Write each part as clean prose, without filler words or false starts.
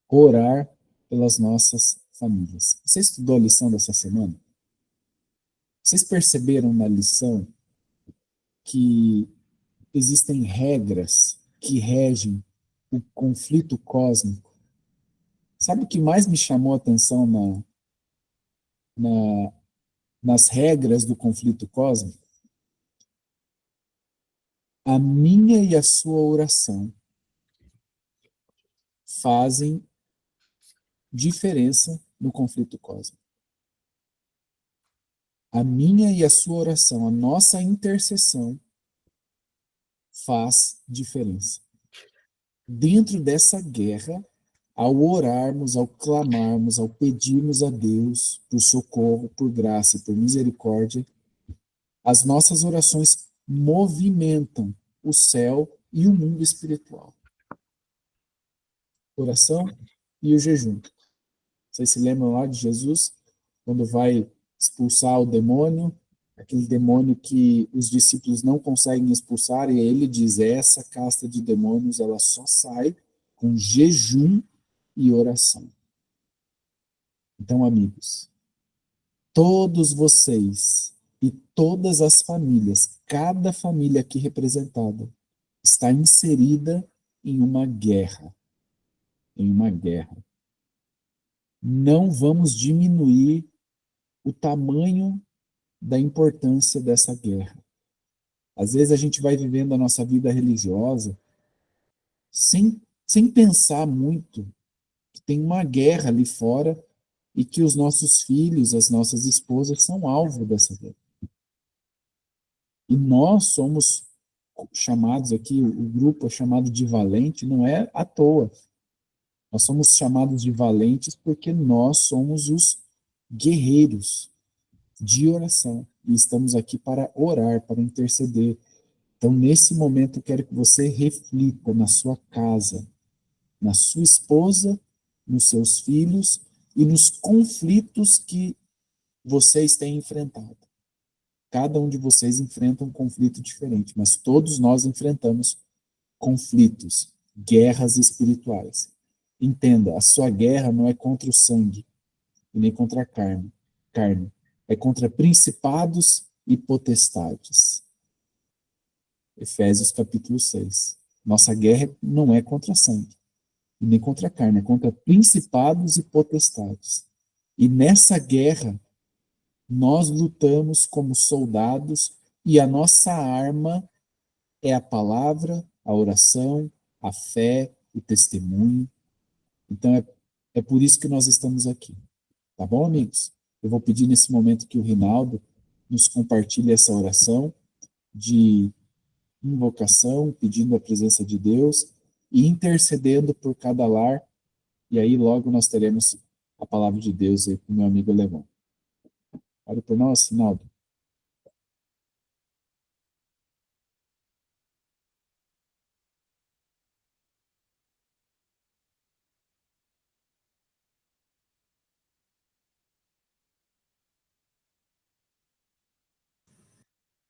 orar pelas nossas famílias. Você estudou a lição dessa semana? Vocês perceberam na lição que existem regras que regem o conflito cósmico? Sabe o que mais me chamou a atenção na, nas regras do conflito cósmico? A minha e a sua oração fazem diferença no conflito cósmico. A minha e a sua oração, a nossa intercessão faz diferença. Dentro dessa guerra, ao orarmos, ao clamarmos, ao pedirmos a Deus por socorro, por graça e por misericórdia, as nossas orações movimentam o céu e o mundo espiritual. Oração e o jejum. Vocês se lembram lá de Jesus, quando vai expulsar o demônio, aquele demônio que os discípulos não conseguem expulsar, e ele diz, essa casta de demônios, ela só sai com jejum e oração. Então, amigos, todos vocês e todas as famílias, cada família aqui representada, está inserida em uma guerra. Em uma guerra. Não vamos diminuir o tamanho da importância dessa guerra. Às vezes a gente vai vivendo a nossa vida religiosa sem pensar muito que tem uma guerra ali fora e que os nossos filhos, as nossas esposas são alvo dessa guerra. E nós somos chamados aqui, o grupo é chamado de valente, não é à toa. Nós somos chamados de valentes porque nós somos os guerreiros de oração. E estamos aqui para orar, para interceder. Então, nesse momento, eu quero que você reflita na sua casa, na sua esposa, nos seus filhos e nos conflitos que vocês têm enfrentado. Cada um de vocês enfrenta um conflito diferente, mas todos nós enfrentamos conflitos, guerras espirituais. Entenda, a sua guerra não é contra o sangue, e nem contra a carne. É contra principados e potestades. Efésios capítulo 6. Nossa guerra não é contra sangue, e nem contra a carne, é contra principados e potestades. E nessa guerra, nós lutamos como soldados e a nossa arma é a palavra, a oração, a fé, o testemunho. Então é por isso que nós estamos aqui. Tá bom, amigos? Eu vou pedir nesse momento que o Rinaldo nos compartilhe essa oração de invocação, pedindo a presença de Deus e intercedendo por cada lar. E aí logo nós teremos a palavra de Deus aí com o meu amigo alemão. Ore por nós, Rinaldo.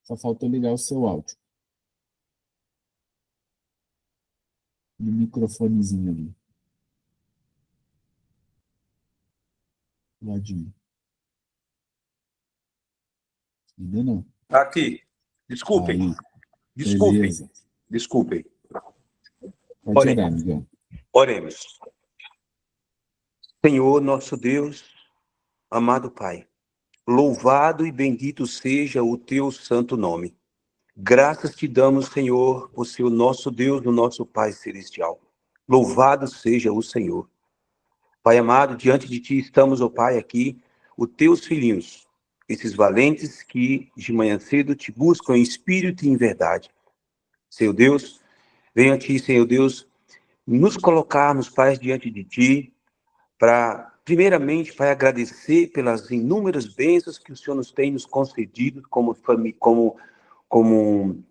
Só faltou ligar o seu áudio. No microfonezinho ali. Ladinho. Ainda não. Aqui. Desculpem. Aí. Desculpem. Beleza. Desculpem. Pode orar, amigão. Oremos. Senhor, nosso Deus, amado Pai, louvado e bendito seja o teu santo nome. Graças te damos, Senhor, por ser o nosso Deus, o nosso Pai celestial. Louvado seja o Senhor. Pai amado, diante de ti estamos, ó Pai, aqui, os teus filhinhos, esses valentes que de manhã cedo te buscam em espírito e em verdade. Senhor Deus, venha a ti, Senhor Deus, nos colocarmos, Pai, diante de ti, para, primeiramente, Pai, agradecer pelas inúmeras bênçãos que o Senhor nos tem nos concedido como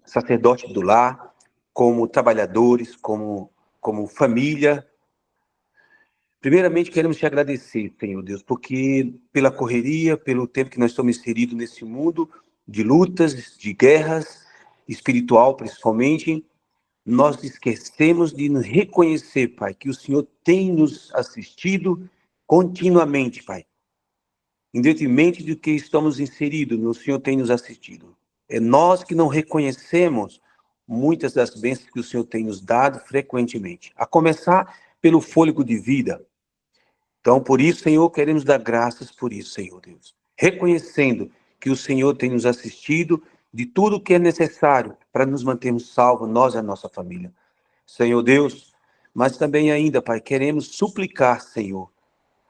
sacerdote do lar, como trabalhadores, como família. Primeiramente, queremos te agradecer, Senhor Deus, porque pela correria, pelo tempo que nós estamos inseridos nesse mundo de lutas, de guerras, espiritual principalmente, nós esquecemos de nos reconhecer, Pai, que o Senhor tem nos assistido continuamente, Pai. Independentemente do que estamos inseridos, o Senhor tem nos assistido. É nós que não reconhecemos muitas das bênçãos que o Senhor tem nos dado frequentemente. A começar pelo fôlego de vida. Então, por isso, Senhor, queremos dar graças por isso, Senhor Deus. Reconhecendo que o Senhor tem nos assistido de tudo o que é necessário para nos mantermos salvos, nós e a nossa família. Senhor Deus, mas também ainda, Pai, queremos suplicar, Senhor,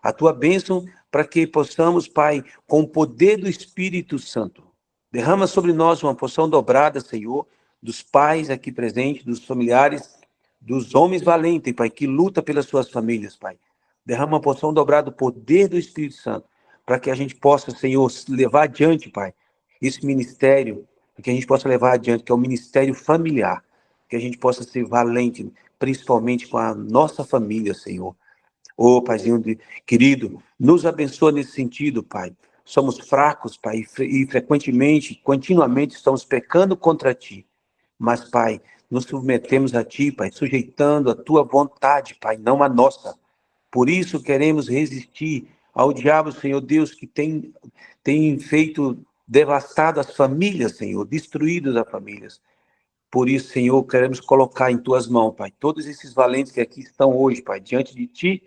a tua bênção para que possamos, Pai, com o poder do Espírito Santo, derrama sobre nós uma porção dobrada, Senhor, dos pais aqui presentes, dos familiares, dos homens valentes, Pai, que lutam pelas suas famílias, Pai. Derrama uma porção dobrada do poder do Espírito Santo, para que a gente possa, Senhor, levar adiante, Pai, esse ministério, que a gente possa levar adiante, que é o ministério familiar, que a gente possa ser valente, principalmente com a nossa família, Senhor. Ô, Paizinho querido, nos abençoa nesse sentido, Pai. Somos fracos, Pai, e frequentemente, continuamente estamos pecando contra Ti. Mas, Pai, nos submetemos a Ti, Pai, sujeitando a Tua vontade, Pai, não a nossa. Por isso queremos resistir ao diabo, Senhor Deus, que tem feito devastado as famílias, Senhor, destruído as famílias. Por isso, Senhor, queremos colocar em Tuas mãos, Pai, todos esses valentes que aqui estão hoje, Pai, diante de Ti,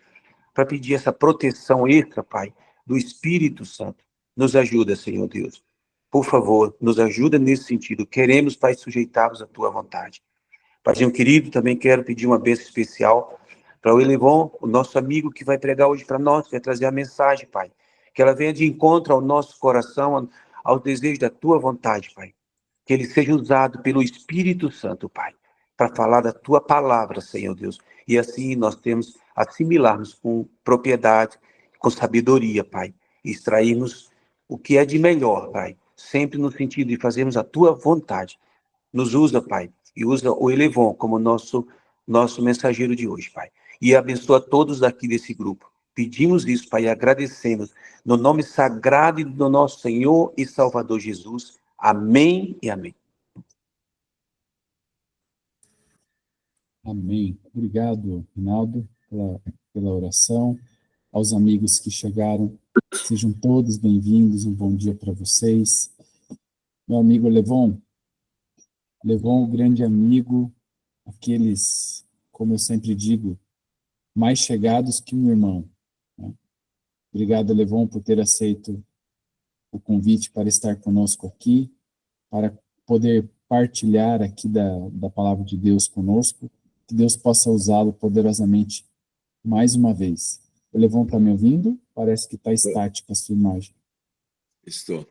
para pedir essa proteção extra, Pai, do Espírito Santo. Nos ajuda, Senhor Deus. Por favor, nos ajuda nesse sentido. Queremos, Pai, sujeitar-nos à Tua vontade. Paizinho querido, também quero pedir uma bênção especial para o Elevon, o nosso amigo que vai pregar hoje para nós, vai trazer a mensagem, Pai. Que ela venha de encontro ao nosso coração, ao desejo da Tua vontade, Pai. Que ele seja usado pelo Espírito Santo, Pai, para falar da Tua palavra, Senhor Deus. E assim nós temos assimilarmos com propriedade, com sabedoria, Pai. E extrairmos o que é de melhor, Pai. Sempre no sentido de fazermos a Tua vontade. Nos usa, Pai, e usa o Elevon como nosso mensageiro de hoje, Pai. E abençoa todos daqui desse grupo. Pedimos isso, Pai, e agradecemos. No nome sagrado do nosso Senhor e Salvador Jesus. Amém e amém. Amém. Obrigado, Rinaldo, pela oração. Aos amigos que chegaram, sejam todos bem-vindos. Um bom dia para vocês. Meu amigo Levon, o grande amigo, aqueles, como eu sempre digo, mais chegados que um irmão, né? Obrigado, Levon, por ter aceito o convite para estar conosco aqui, para poder partilhar aqui da palavra de Deus conosco, que Deus possa usá-lo poderosamente mais uma vez. O Levon está me ouvindo? Parece que está estática a sua imagem. Estou.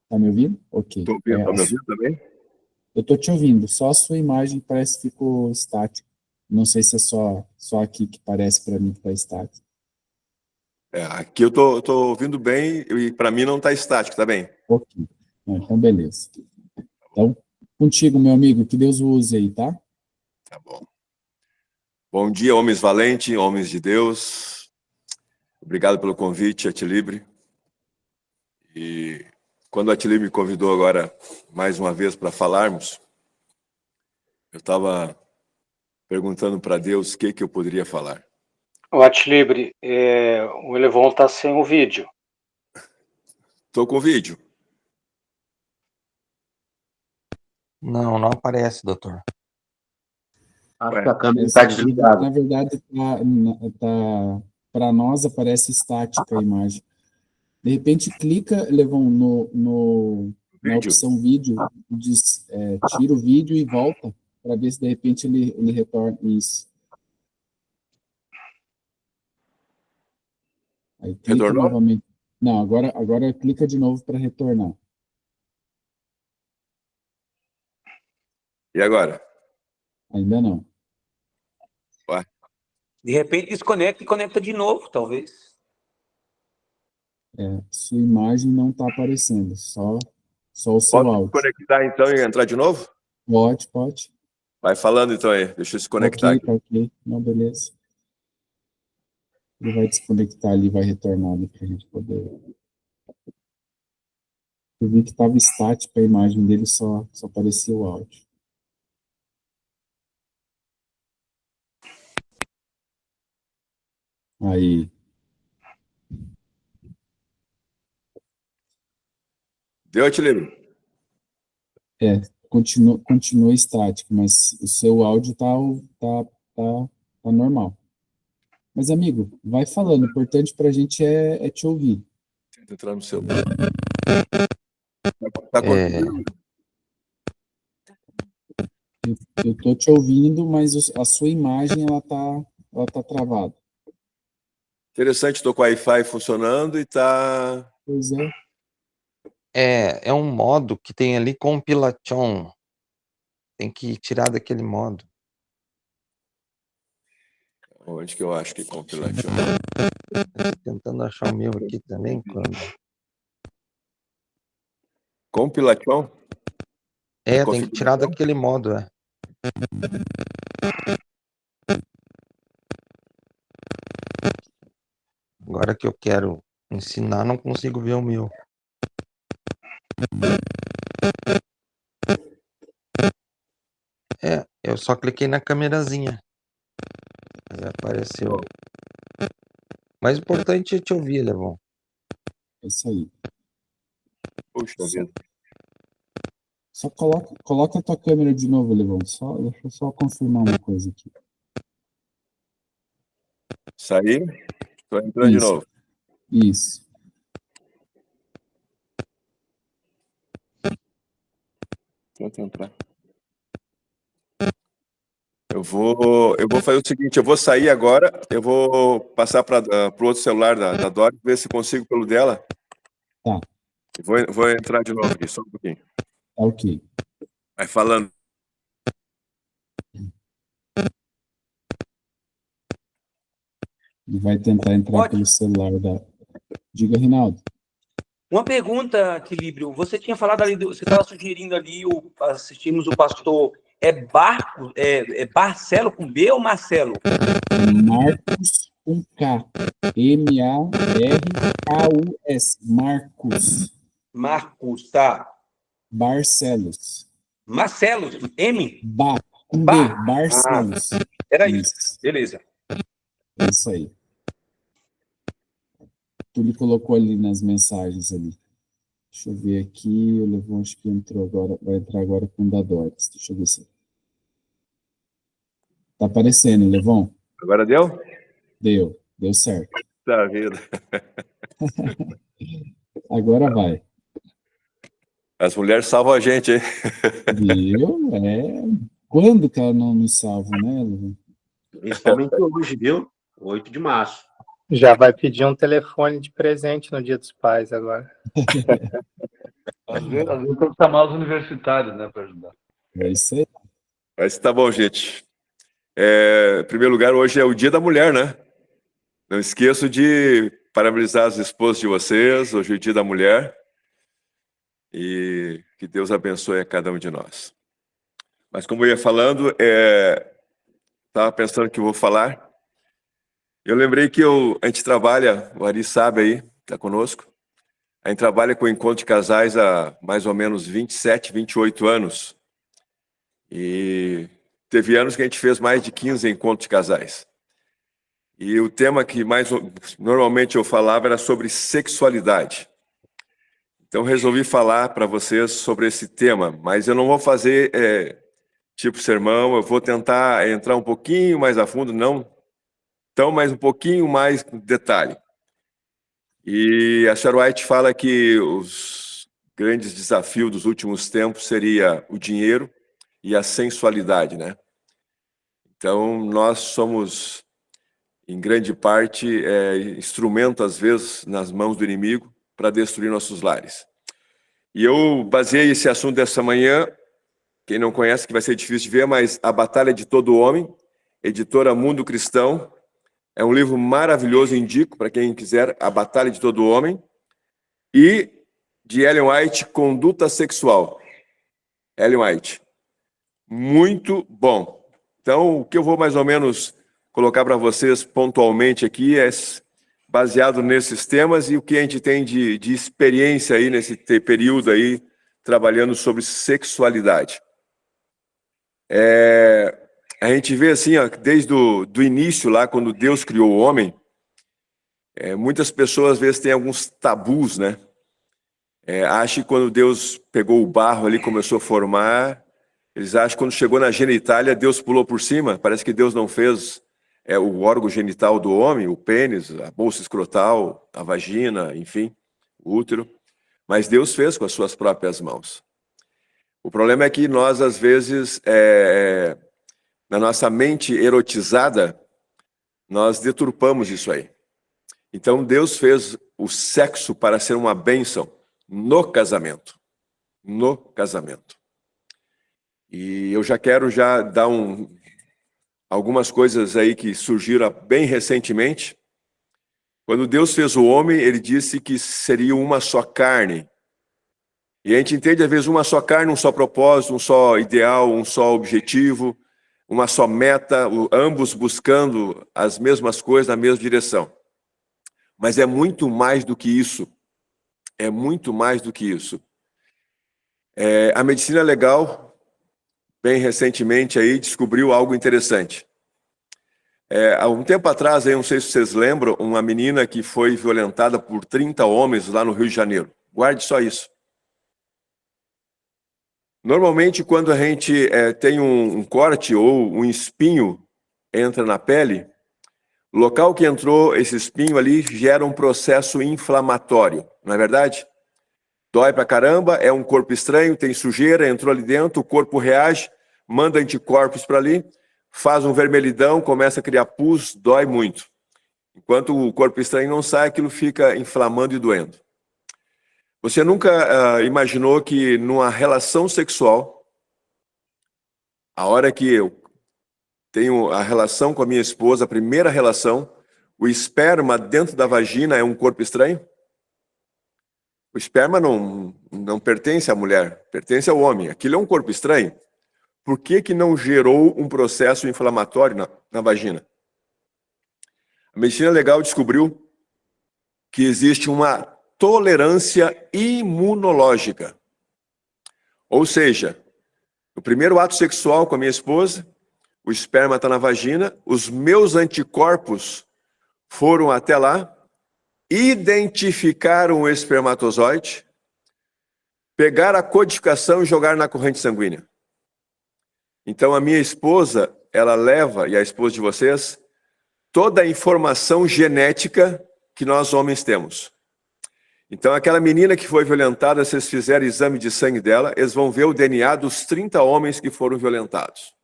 Está me ouvindo? Ok. Estou ouvindo. Está me ouvindo também? Eu estou te ouvindo, só a sua imagem parece que ficou estática. Não sei se é só aqui que parece para mim que está estático. Aqui eu estou ouvindo bem e para mim não está estático, tá bem? Ok. Então, beleza. Então, contigo, meu amigo, que Deus o use aí, tá? Tá bom. Bom dia, homens valentes, homens de Deus. Obrigado pelo convite, Atilibre. E quando a Atilibre me convidou agora, mais uma vez, para falarmos, eu estava perguntando para Deus o que eu poderia falar. O Atilibre, o Elevon está sem o vídeo. Estou com o vídeo. Não aparece, doutor. Acho que a câmera está desligada. Na verdade, para nós aparece estática a imagem. De repente, clica, Levon, na opção vídeo, diz, tira o vídeo e volta, para ver se de repente ele retorna isso. Aí clica Retornou? novamente. Não, agora clica de novo para retornar. E agora? Ainda não. Ué? De repente desconecta e conecta de novo, talvez. Sua imagem não está aparecendo, só o seu Posso áudio. conectar então e entrar de novo? Pode. Vai falando então aí, deixa eu se conectar aqui. Ok. Não, beleza. Ele vai desconectar ali, vai retornar ali para a gente poder. Eu vi que estava estática a imagem dele, só aparecia o áudio. Aí, Deu, Tilibri? continua estático, mas o seu áudio tá normal. Mas, amigo, vai falando. O importante pra gente é te ouvir. Tenta entrar no seu. Tá É, conseguindo? Eu tô te ouvindo, mas a sua imagem, ela tá travada. Interessante, tô com o Wi-Fi funcionando e tá. Pois é. é um modo que tem ali compilation. Tem que tirar daquele modo. Onde que eu acho que compilation? Tô tentando achar o meu aqui também. Compilation? Tem que tirar Configuração? daquele modo, Agora que eu quero ensinar, não consigo ver o meu. Eu só cliquei na câmerazinha. Aí apareceu. Mas o importante é te ouvir, Levon. É isso aí. Puxa Só, vida. só coloca a tua câmera de novo, Levão. Deixa eu só confirmar uma coisa aqui. Saí? Tô entrando de Isso. novo. Isso. Tenta entrar. Eu vou fazer o seguinte, eu vou sair agora, eu vou passar para o outro celular da Dori, ver se consigo pelo dela. Tá. Vou entrar de novo aqui, só um pouquinho. Tá ok. Vai falando. E vai tentar entrar pelo celular da. Diga, Rinaldo. Uma pergunta, Tilíbrio. Você tinha falado ali, você estava sugerindo ali, assistimos o pastor, Barcelo com B ou Marcelo? Marcos com K. Markus. Marcos. Marcos, tá. Barcelos. Marcelo, M? Com B. Barcelos. Era isso. Beleza. É isso aí. Ele colocou ali nas mensagens ali. Deixa eu ver aqui. O Levon acho que entrou agora. Vai entrar agora com o da Doris. Deixa eu ver se. Tá aparecendo, Levon? Agora deu? Deu certo. Tá vendo. Agora vai. As mulheres salvam a gente, hein? Viu? Quando que ela não nos salva, né, Levon? Principalmente hoje, viu? 8 de março. Já vai pedir um telefone de presente no Dia dos Pais agora. Às vezes tem que chamar os universitários, né, para ajudar. É isso aí. Mas tá bom, gente. Em primeiro lugar, hoje é o Dia da Mulher, né? Não esqueço de parabenizar as esposas de vocês. Hoje é o Dia da Mulher. E que Deus abençoe a cada um de nós. Mas como eu ia falando, estava pensando que eu vou falar. Eu lembrei que a gente trabalha, o Ari sabe aí, está conosco. A gente trabalha com encontro de casais há mais ou menos 27, 28 anos. E teve anos que a gente fez mais de 15 encontros de casais. E o tema que normalmente eu falava era sobre sexualidade. Então resolvi falar para vocês sobre esse tema, mas eu não vou fazer tipo sermão, eu vou tentar entrar um pouquinho mais a fundo, não tão, mas um pouquinho mais no detalhe. E a Sarah White fala que os grandes desafios dos últimos tempos seria o dinheiro e a sensualidade, né? Então, nós somos, em grande parte, instrumento, às vezes, nas mãos do inimigo para destruir nossos lares. E eu baseei esse assunto dessa manhã, quem não conhece, que vai ser difícil de ver, mas A Batalha de Todo Homem, editora Mundo Cristão. É um livro maravilhoso, indico para quem quiser, A Batalha de Todo Homem. E de Ellen White, Conduta Sexual. Ellen White. Muito bom. Então, o que eu vou mais ou menos colocar para vocês pontualmente aqui é baseado nesses temas e o que a gente tem de experiência aí nesse período aí, trabalhando sobre sexualidade. A gente vê assim, ó, desde do início lá, quando Deus criou o homem, Muitas pessoas às vezes têm alguns tabus, né? Acham que quando Deus pegou o barro ali, começou a formar, eles acham que quando chegou na genitália, Deus pulou por cima. Parece que Deus não fez o órgão genital do homem, o pênis, a bolsa escrotal, a vagina, enfim, o útero. Mas Deus fez com as suas próprias mãos. O problema é que nós, às vezes, na nossa mente erotizada, nós deturpamos isso aí. Então, Deus fez o sexo para ser uma bênção no casamento. No casamento. E eu já quero dar algumas coisas aí que surgiram bem recentemente. Quando Deus fez o homem, ele disse que seria uma só carne. E a gente entende, às vezes, uma só carne, um só propósito, um só ideal, um só objetivo, uma só meta, ambos buscando as mesmas coisas na mesma direção. Mas é muito mais do que isso. É muito mais do que isso. A medicina legal, bem recentemente, aí, descobriu algo interessante. Há um tempo atrás, aí, não sei se vocês lembram, uma menina que foi violentada por 30 homens lá no Rio de Janeiro. Guarde só isso. Normalmente, quando a gente tem um corte ou um espinho entra na pele, o local que entrou esse espinho ali gera um processo inflamatório, não é verdade? Dói pra caramba, é um corpo estranho, tem sujeira, entrou ali dentro, o corpo reage, manda anticorpos para ali, faz um vermelhidão, começa a criar pus, dói muito. Enquanto o corpo estranho não sai, aquilo fica inflamando e doendo. Você nunca imaginou que numa relação sexual, a hora que eu tenho a relação com a minha esposa, a primeira relação, o esperma dentro da vagina é um corpo estranho? O esperma não pertence à mulher, pertence ao homem. Aquilo é um corpo estranho. Por que não gerou um processo inflamatório na vagina? A medicina legal descobriu que existe uma tolerância imunológica. Ou seja, no primeiro ato sexual com a minha esposa, o esperma está na vagina, os meus anticorpos foram até lá, identificaram o espermatozoide, pegaram a codificação e jogaram na corrente sanguínea. Então a minha esposa, ela leva, e a esposa de vocês, toda a informação genética que nós homens temos. Então aquela menina que foi violentada, se eles fizerem exame de sangue dela, eles vão ver o DNA dos 30 homens que foram violentados.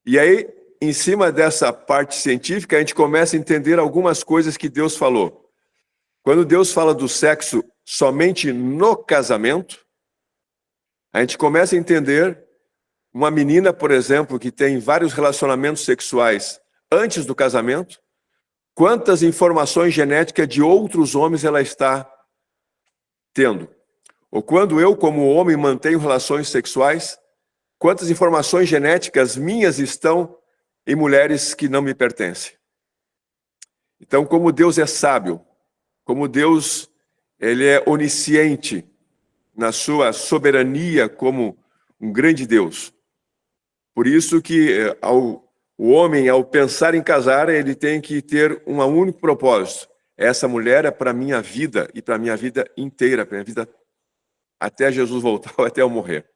E aí, em cima dessa parte científica, a gente começa a entender algumas coisas que Deus falou. Quando Deus fala do sexo somente no casamento, a gente começa a entender uma menina, por exemplo, que tem vários relacionamentos sexuais antes do casamento, quantas informações genéticas de outros homens ela está tendo. Ou quando eu, como homem, mantenho relações sexuais, quantas informações genéticas minhas estão em mulheres que não me pertencem. Então, como Deus é sábio, como Deus ele é onisciente na sua soberania como um grande Deus. Por isso que o homem, ao pensar em casar, ele tem que ter um único propósito. Essa mulher é para a minha vida e para a minha vida inteira, para a minha vida até Jesus voltar ou até eu morrer.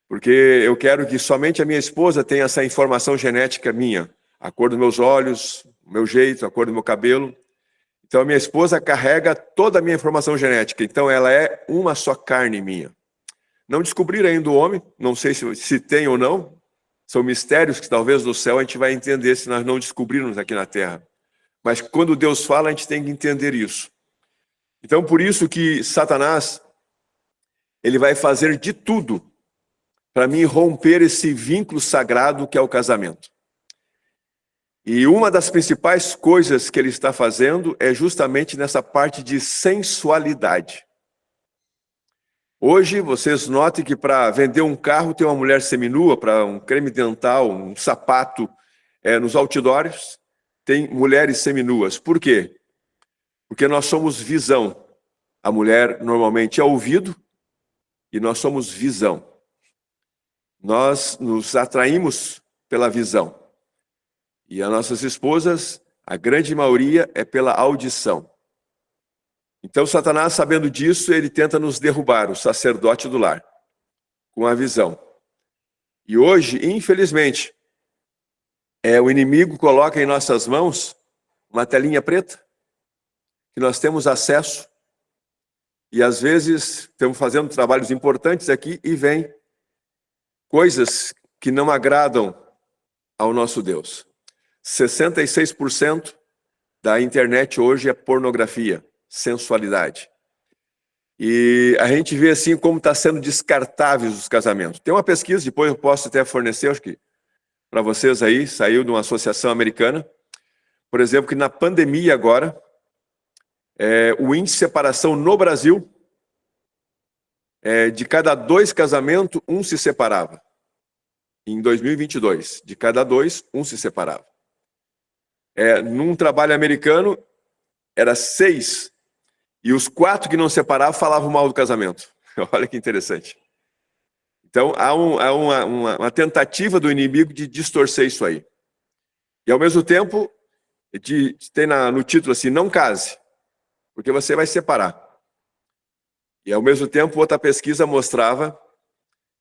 Porque eu quero que somente a minha esposa tenha essa informação genética minha, a cor dos meus olhos, o meu jeito, a cor do meu cabelo. Então a minha esposa carrega toda a minha informação genética, então ela é uma só carne minha. Não descobriram ainda o homem, não sei se tem ou não, são mistérios que talvez no céu a gente vai entender se nós não descobrirmos aqui na terra. Mas quando Deus fala, a gente tem que entender isso. Então por isso que Satanás, ele vai fazer de tudo para mim romper esse vínculo sagrado que é o casamento. E uma das principais coisas que ele está fazendo é justamente nessa parte de sensualidade. Hoje, vocês notem que para vender um carro tem uma mulher seminua, para um creme dental, um sapato, nos outdoors, tem mulheres seminuas. Por quê? Porque nós somos visão. A mulher normalmente é ouvido e nós somos visão. Nós nos atraímos pela visão. E as nossas esposas, A grande maioria é pela audição. Então, Satanás, sabendo disso, ele tenta nos derrubar, o sacerdote do lar, com a visão. E hoje, infelizmente, o inimigo coloca em nossas mãos uma telinha preta, que nós temos acesso, e às vezes estamos fazendo trabalhos importantes aqui e vem coisas que não agradam ao nosso Deus. 66% da internet hoje é pornografia, sensualidade. E a gente vê assim como está sendo descartáveis os casamentos. Tem uma pesquisa, depois eu posso até fornecer, acho que para vocês aí, saiu de uma associação americana, por exemplo, que na pandemia agora, o índice de separação no Brasil, de cada 2 casamentos, 1 se separava. Em 2022, de cada 2, 1 se separava. Num trabalho americano, era 6, e os 4 que não separavam falavam mal do casamento. Olha que interessante. Então, há uma tentativa do inimigo de distorcer isso aí. E, ao mesmo tempo, tem no título assim, não case, porque você vai separar. E, ao mesmo tempo, outra pesquisa mostrava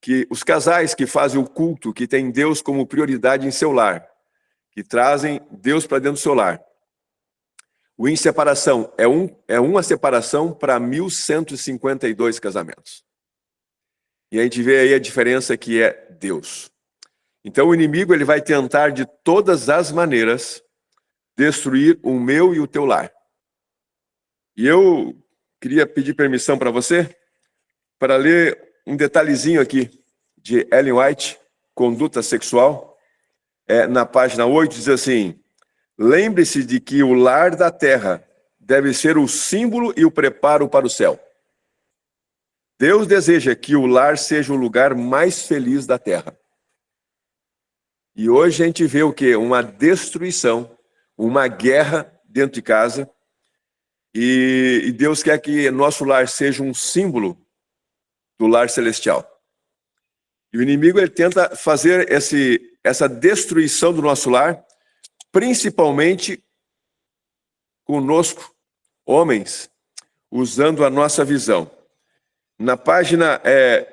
que os casais que fazem o culto, que têm Deus como prioridade em seu lar, que trazem Deus para dentro do seu lar, o índice de separação é uma separação para 1.152 casamentos. E a gente vê aí a diferença que é Deus. Então o inimigo ele vai tentar de todas as maneiras destruir o meu e o teu lar. E eu queria pedir permissão para você para ler um detalhezinho aqui de Ellen White, Conduta Sexual. Na página 8 diz assim: lembre-se de que o lar da terra deve ser o símbolo e o preparo para o céu. Deus deseja que o lar seja o lugar mais feliz da terra. E hoje a gente vê o quê? Uma destruição, uma guerra dentro de casa. E Deus quer que nosso lar seja um símbolo do lar celestial. E o inimigo ele tenta fazer essa destruição do nosso lar, principalmente conosco, homens, usando a nossa visão. Na página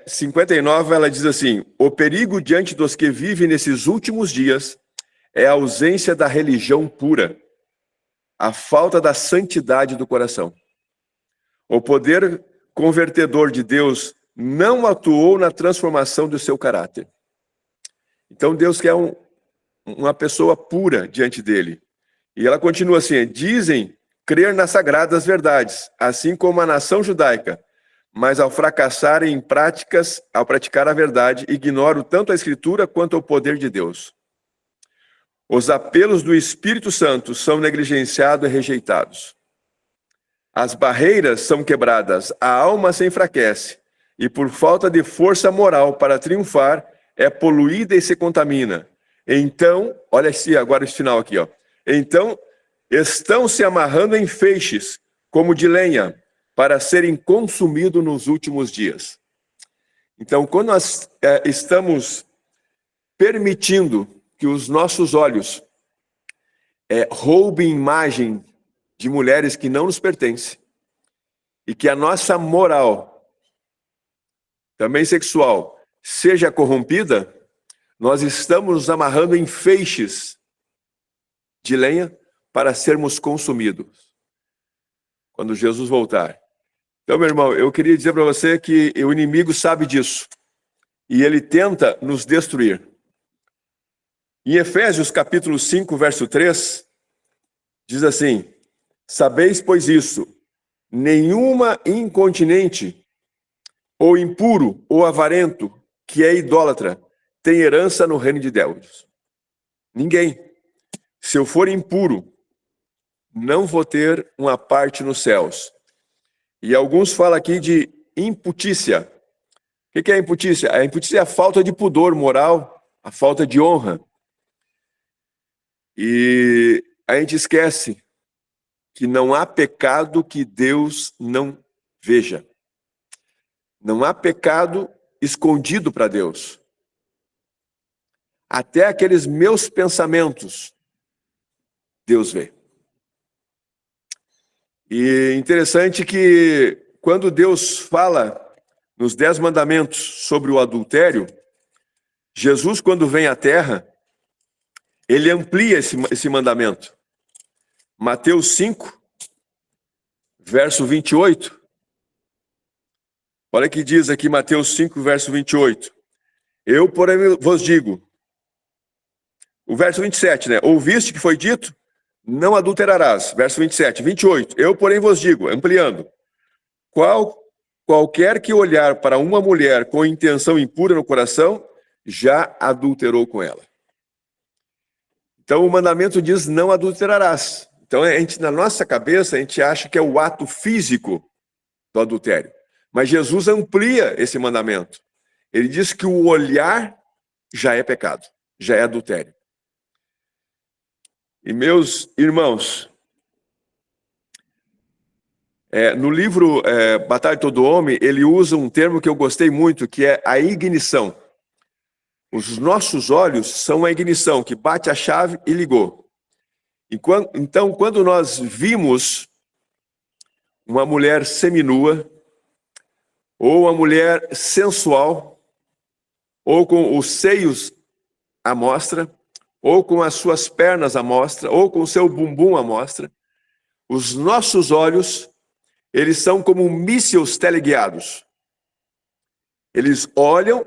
59, ela diz assim: o perigo diante dos que vivem nesses últimos dias é a ausência da religião pura, a falta da santidade do coração. O poder convertedor de Deus não atuou na transformação do seu caráter. Então Deus quer uma pessoa pura diante dele. E ela continua assim: dizem crer nas sagradas verdades, assim como a nação judaica, mas ao fracassarem em práticas, ao praticar a verdade, ignoram tanto a Escritura quanto o poder de Deus. Os apelos do Espírito Santo são negligenciados e rejeitados. As barreiras são quebradas, a alma se enfraquece, e por falta de força moral para triunfar, é poluída e se contamina. Então, olha aqui agora esse final aqui, ó. Então, estão se amarrando em feixes, como de lenha, para serem consumidos nos últimos dias. Então, quando nós estamos permitindo que os nossos olhos roubem imagem de mulheres que não nos pertencem, e que a nossa moral, também sexual, seja corrompida, nós estamos nos amarrando em feixes de lenha para sermos consumidos quando Jesus voltar. Então, meu irmão, eu queria dizer para você que o inimigo sabe disso e ele tenta nos destruir. Em Efésios capítulo 5, verso 3, diz assim: sabeis, pois isso, nenhuma incontinente, ou impuro, ou avarento, que é idólatra, tem herança no reino de Deus. Ninguém. Se eu for impuro, não vou ter uma parte nos céus. E alguns falam aqui de imputícia. O que é imputícia? A imputícia é a falta de pudor moral, a falta de honra. E a gente esquece que não há pecado que Deus não veja. Não há pecado escondido para Deus. Até aqueles meus pensamentos, Deus vê. E interessante que quando Deus fala nos 10 mandamentos sobre o adultério, Jesus, quando vem à Terra, ele amplia esse mandamento. Mateus 5, verso 28. Olha que diz aqui Mateus 5, verso 28. Eu, porém, vos digo. O verso 27, né? Ouviste que foi dito? Não adulterarás. Verso 27. 28. Eu, porém, vos digo, ampliando. Qualquer que olhar para uma mulher com intenção impura no coração, já adulterou com ela. Então, o mandamento diz, não adulterarás. Então, na nossa cabeça, a gente acha que é o ato físico do adultério. Mas Jesus amplia esse mandamento. Ele diz que o olhar já é pecado, já é adultério. E, meus irmãos, no livro Batalha de Todo Homem, ele usa um termo que eu gostei muito, que é a ignição. Os nossos olhos são a ignição, que bate a chave e ligou. Então, quando nós vimos uma mulher seminua, ou uma mulher sensual, ou com os seios à mostra, ou com as suas pernas à mostra, ou com o seu bumbum à mostra, os nossos olhos, eles são como mísseis teleguiados. Eles olham,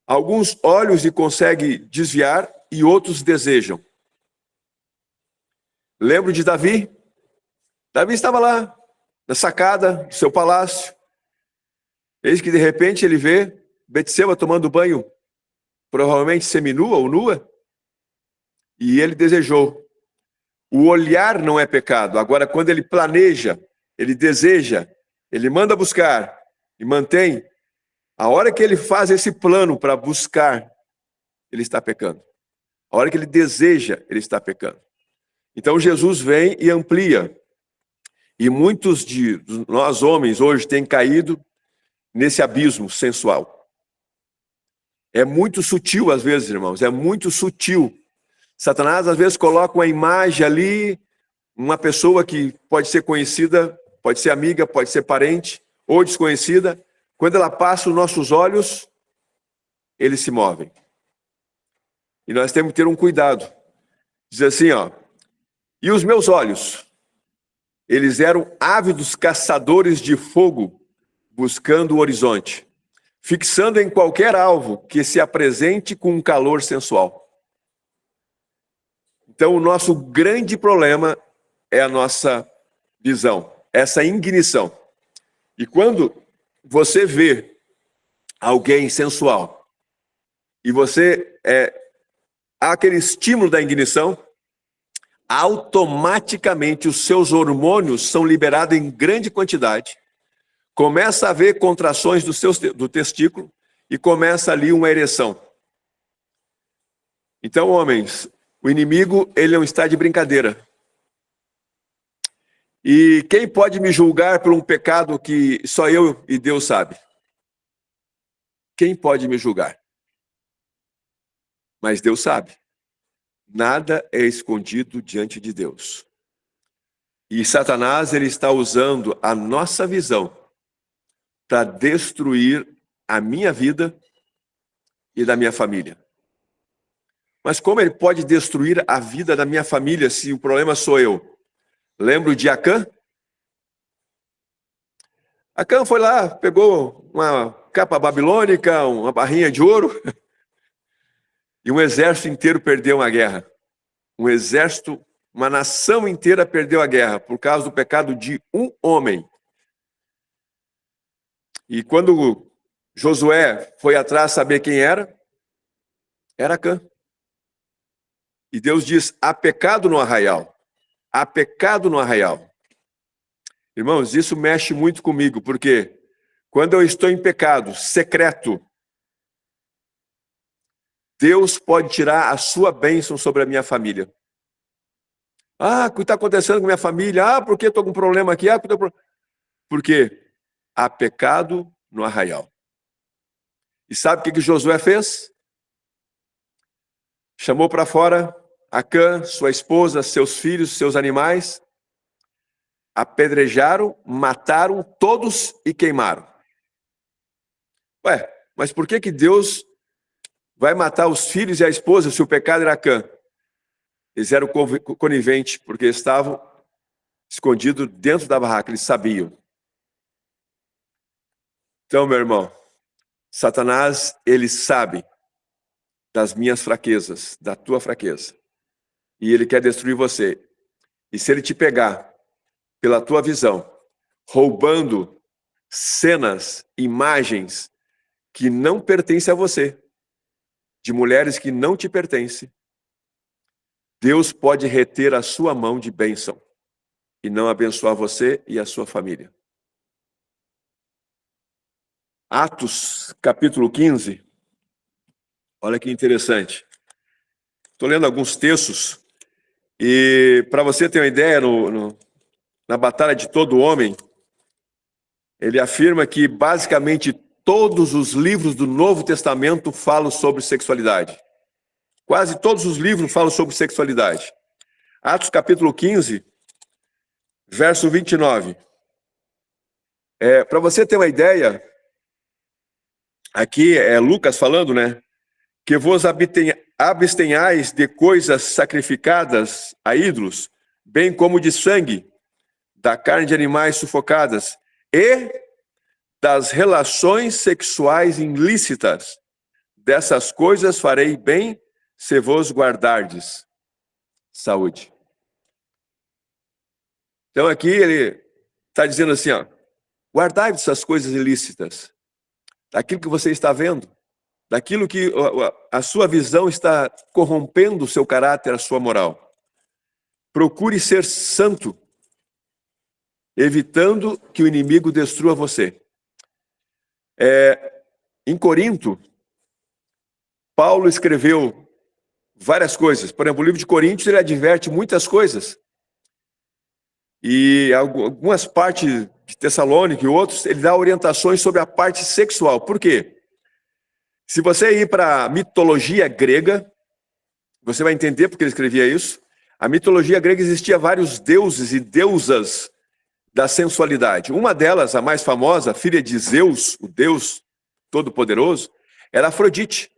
alguns olham e conseguem desviar, e outros desejam. Lembro de Davi? Davi estava lá, na sacada do seu palácio. Eis que de repente ele vê Betseba tomando banho, provavelmente seminua ou nua, e ele desejou. O olhar não é pecado. Agora, quando ele planeja, ele deseja, ele manda buscar e mantém, a hora que ele faz esse plano para buscar, ele está pecando. A hora que ele deseja, ele está pecando. Então Jesus vem e amplia. E muitos de nós homens hoje têm caído nesse abismo sensual. É muito sutil às vezes, irmãos, é muito sutil. Satanás às vezes coloca uma imagem ali, uma pessoa que pode ser conhecida, pode ser amiga, pode ser parente ou desconhecida. Quando ela passa os nossos olhos, eles se movem. E nós temos que ter um cuidado. Diz assim, ó, e os meus olhos, eles eram ávidos caçadores de fogo, buscando o horizonte, fixando em qualquer alvo que se apresente com um calor sensual. Então, o nosso grande problema é a nossa visão, essa ignição. E quando você vê alguém sensual e você há aquele estímulo da ignição, automaticamente os seus hormônios são liberados em grande quantidade, começa a haver contrações do testículo e começa ali uma ereção. Então, homens, o inimigo, ele não está de brincadeira. E quem pode me julgar por um pecado que só eu e Deus sabe? Quem pode me julgar? Mas Deus sabe. Nada é escondido diante de Deus. E Satanás, ele está usando a nossa visão para destruir a minha vida e da minha família. Mas como ele pode destruir a vida da minha família se o problema sou eu? Lembro de Acã? Acã foi lá, pegou uma capa babilônica, uma barrinha de ouro, e um exército inteiro perdeu uma guerra. Um exército, uma nação inteira perdeu a guerra por causa do pecado de um homem. E quando Josué foi atrás saber quem era Acã. E Deus diz, há pecado no arraial. Há pecado no arraial. Irmãos, isso mexe muito comigo, porque quando eu estou em pecado secreto, Deus pode tirar a sua bênção sobre a minha família. Ah, o que está acontecendo com a minha família? Ah, porque estou com um problema aqui? Ah, porque há pecado no arraial. E sabe o que Josué fez? Chamou para fora Acã, sua esposa, seus filhos, seus animais, apedrejaram, mataram todos e queimaram. Ué, mas por que Deus vai matar os filhos e a esposa se o pecado era Cã? Eles eram coniventes, porque estavam escondidos dentro da barraca, eles sabiam. Então, meu irmão, Satanás, ele sabe das minhas fraquezas, da tua fraqueza. E ele quer destruir você. E se ele te pegar pela tua visão, roubando cenas, imagens que não pertencem a você, de mulheres que não te pertencem, Deus pode reter a sua mão de bênção e não abençoar você e a sua família. Atos, capítulo 15. Olha que interessante. Estou lendo alguns textos e, para você ter uma ideia, na Batalha de Todo Homem, ele afirma que, basicamente, todos os livros do Novo Testamento falam sobre sexualidade. Quase todos os livros falam sobre sexualidade. Atos, capítulo 15, verso 29. Para você ter uma ideia, aqui é Lucas falando, né? Que vos abstenhais de coisas sacrificadas a ídolos, bem como de sangue, da carne de animais sufocadas e das relações sexuais ilícitas. Dessas coisas farei bem se vos guardardes. Saúde. Então aqui ele está dizendo assim, ó, guardai essas coisas ilícitas, daquilo que você está vendo, daquilo que a sua visão está corrompendo o seu caráter, a sua moral. Procure ser santo, evitando que o inimigo destrua você. Em Corinto, Paulo escreveu várias coisas. Por exemplo, o livro de Coríntios, ele adverte muitas coisas. E algumas partes de Tessalônica e outros, ele dá orientações sobre a parte sexual. Por quê? Se você ir para a mitologia grega, você vai entender porque ele escrevia isso. A mitologia grega existia vários deuses e deusas da sensualidade. Uma delas, a mais famosa, filha de Zeus, o Deus Todo-Poderoso, era Afrodite.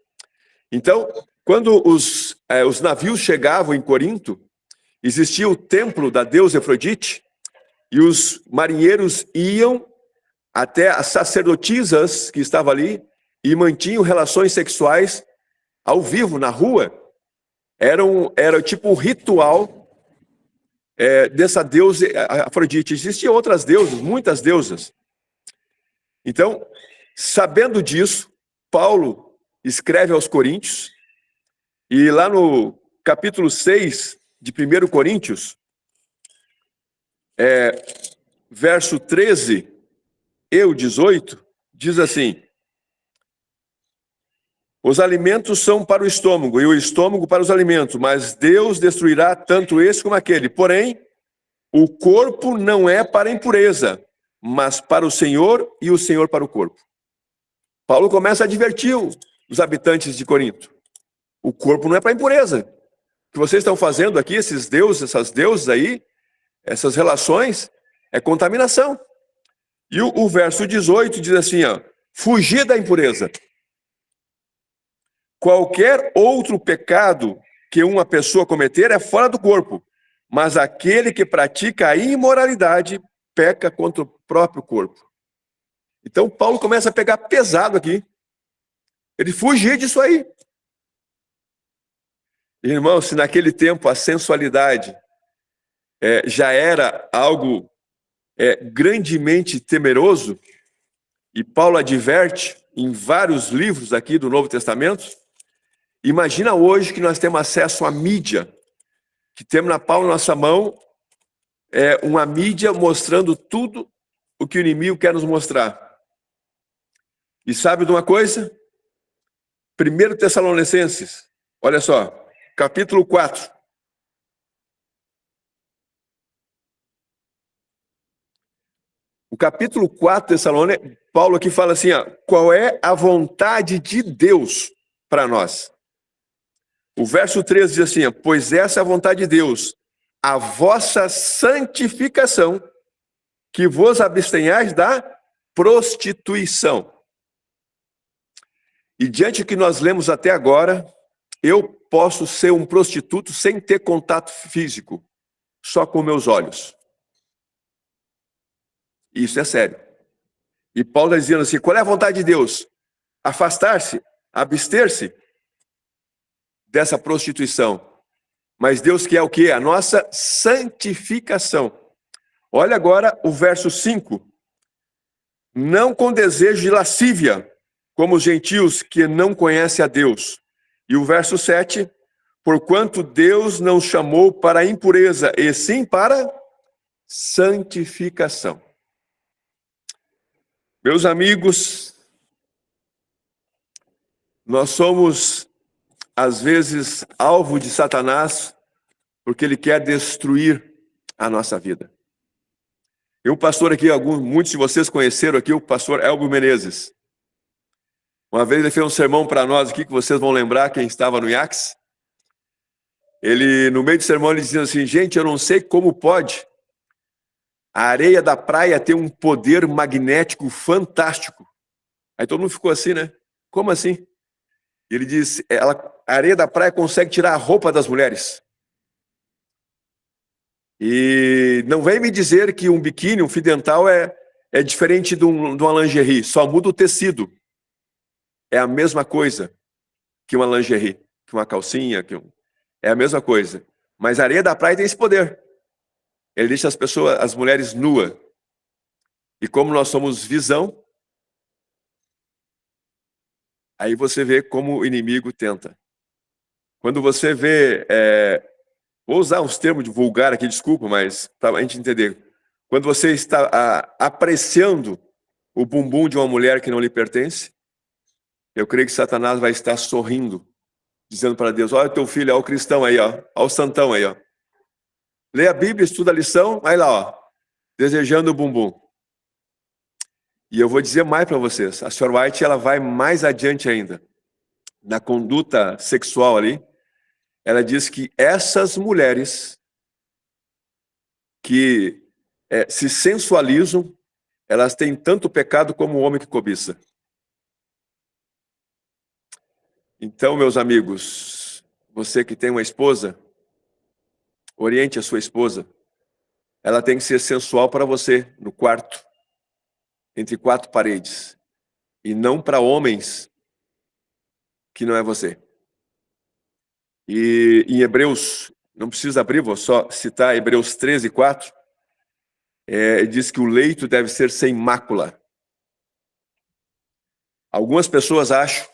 Então, quando os navios chegavam em Corinto, existia o templo da deusa Afrodite, e os marinheiros iam até as sacerdotisas que estavam ali e mantinham relações sexuais ao vivo, na rua. Era tipo um ritual dessa deusa Afrodite. Existiam outras deusas, muitas deusas. Então, sabendo disso, Paulo escreve aos Coríntios, e lá no capítulo 6 de 1 Coríntios, verso 13 e o 18, diz assim: os alimentos são para o estômago, e o estômago para os alimentos, mas Deus destruirá tanto esse como aquele. Porém, o corpo não é para a impureza, mas para o Senhor, e o Senhor para o corpo. Paulo começa a advertir os habitantes de Corinto. O corpo não é para a impureza. O que vocês estão fazendo aqui, esses deuses, essas deusas aí, essas relações, é contaminação. E o verso 18 diz assim, ó, fugir da impureza. Qualquer outro pecado que uma pessoa cometer é fora do corpo, mas aquele que pratica a imoralidade peca contra o próprio corpo. Então Paulo começa a pegar pesado aqui. Ele fugir disso aí. Irmão, se naquele tempo a sensualidade já era algo grandemente temeroso, e Paulo adverte em vários livros aqui do Novo Testamento, imagina hoje que nós temos acesso à mídia, que temos na palma da nossa mão uma mídia mostrando tudo o que o inimigo quer nos mostrar. E sabe de uma coisa? 1 Tessalonicenses, olha só, capítulo 4. O capítulo 4 de Tessalônica, Paulo aqui fala assim, ó, qual é a vontade de Deus para nós? O verso 13 diz assim, ó, pois essa é a vontade de Deus, a vossa santificação que vos abstenhais da prostituição. E diante do que nós lemos até agora, eu posso ser um prostituto sem ter contato físico, só com meus olhos. Isso é sério. E Paulo está dizendo assim, qual é a vontade de Deus? Afastar-se, abster-se dessa prostituição. Mas Deus quer o quê? A nossa santificação. Olha agora o verso 5. Não com desejo de lascívia, como os gentios que não conhecem a Deus. E o verso 7. Porquanto Deus não chamou para a impureza, e sim para santificação. Meus amigos, nós somos, às vezes, alvo de Satanás, porque ele quer destruir a nossa vida. E um pastor aqui, muitos de vocês conheceram aqui, o pastor Elbio Menezes. Uma vez ele fez um sermão para nós aqui, que vocês vão lembrar, quem estava no IACS. Ele, no meio do sermão, ele dizia assim, gente, eu não sei como pode a areia da praia ter um poder magnético fantástico. Aí todo mundo ficou assim, né? Como assim? Ele disse, a areia da praia consegue tirar a roupa das mulheres. E não vem me dizer que um biquíni, um fio dental é diferente de uma lingerie, só muda o tecido. É a mesma coisa que uma lingerie, que uma calcinha, é a mesma coisa. Mas a areia da praia tem esse poder. Ele deixa as mulheres nuas. E como nós somos visão, aí você vê como o inimigo tenta. Quando você vê, vou usar uns termos de vulgar aqui, desculpa, mas para a gente entender. Quando você está apreciando o bumbum de uma mulher que não lhe pertence, eu creio que Satanás vai estar sorrindo, dizendo para Deus, olha o teu filho, olha o cristão aí, ó, olha o santão aí, ó. Lê a Bíblia, estuda a lição, aí lá, ó, desejando o bumbum. E eu vou dizer mais para vocês, a Sra. White, ela vai mais adiante ainda. Na conduta sexual ali, ela diz que essas mulheres que se sensualizam, elas têm tanto pecado como o homem que cobiça. Então, meus amigos, você que tem uma esposa, oriente a sua esposa. Ela tem que ser sensual para você, no quarto, entre quatro paredes. E não para homens que não é você. E em Hebreus, não precisa abrir, vou só citar Hebreus 13, 4. Diz que o leito deve ser sem mácula. Algumas pessoas acham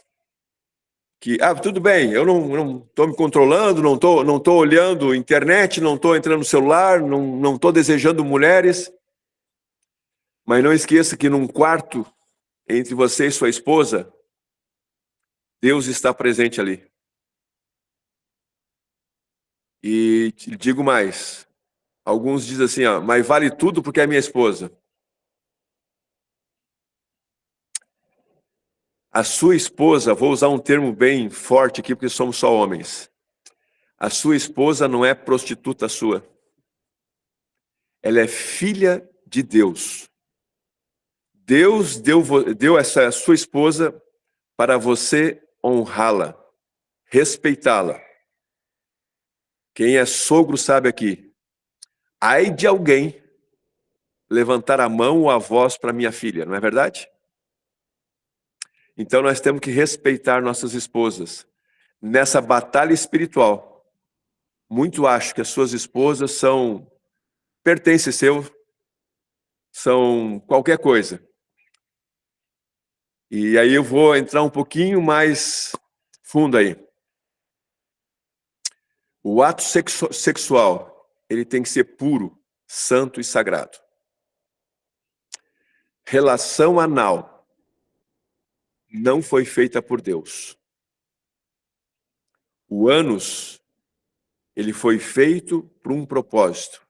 que, tudo bem, eu não estou me controlando, não tô olhando internet, não estou entrando no celular, não estou desejando mulheres. Mas não esqueça que num quarto, entre você e sua esposa, Deus está presente ali. E te digo mais, alguns dizem assim, mas vale tudo porque é minha esposa. A sua esposa, vou usar um termo bem forte aqui porque somos só homens. A sua esposa não é prostituta sua. Ela é filha de Deus. Deus deu essa sua esposa para você honrá-la, respeitá-la. Quem é sogro sabe aqui. Ai de alguém levantar a mão ou a voz para minha filha, não é verdade? Então nós temos que respeitar nossas esposas. Nessa batalha espiritual, muito acho que as suas esposas são pertencem seu, são qualquer coisa. E aí eu vou entrar um pouquinho mais fundo aí. O ato sexual, ele tem que ser puro, santo e sagrado. Relação anal não foi feita por Deus. O ânus, ele foi feito por um propósito,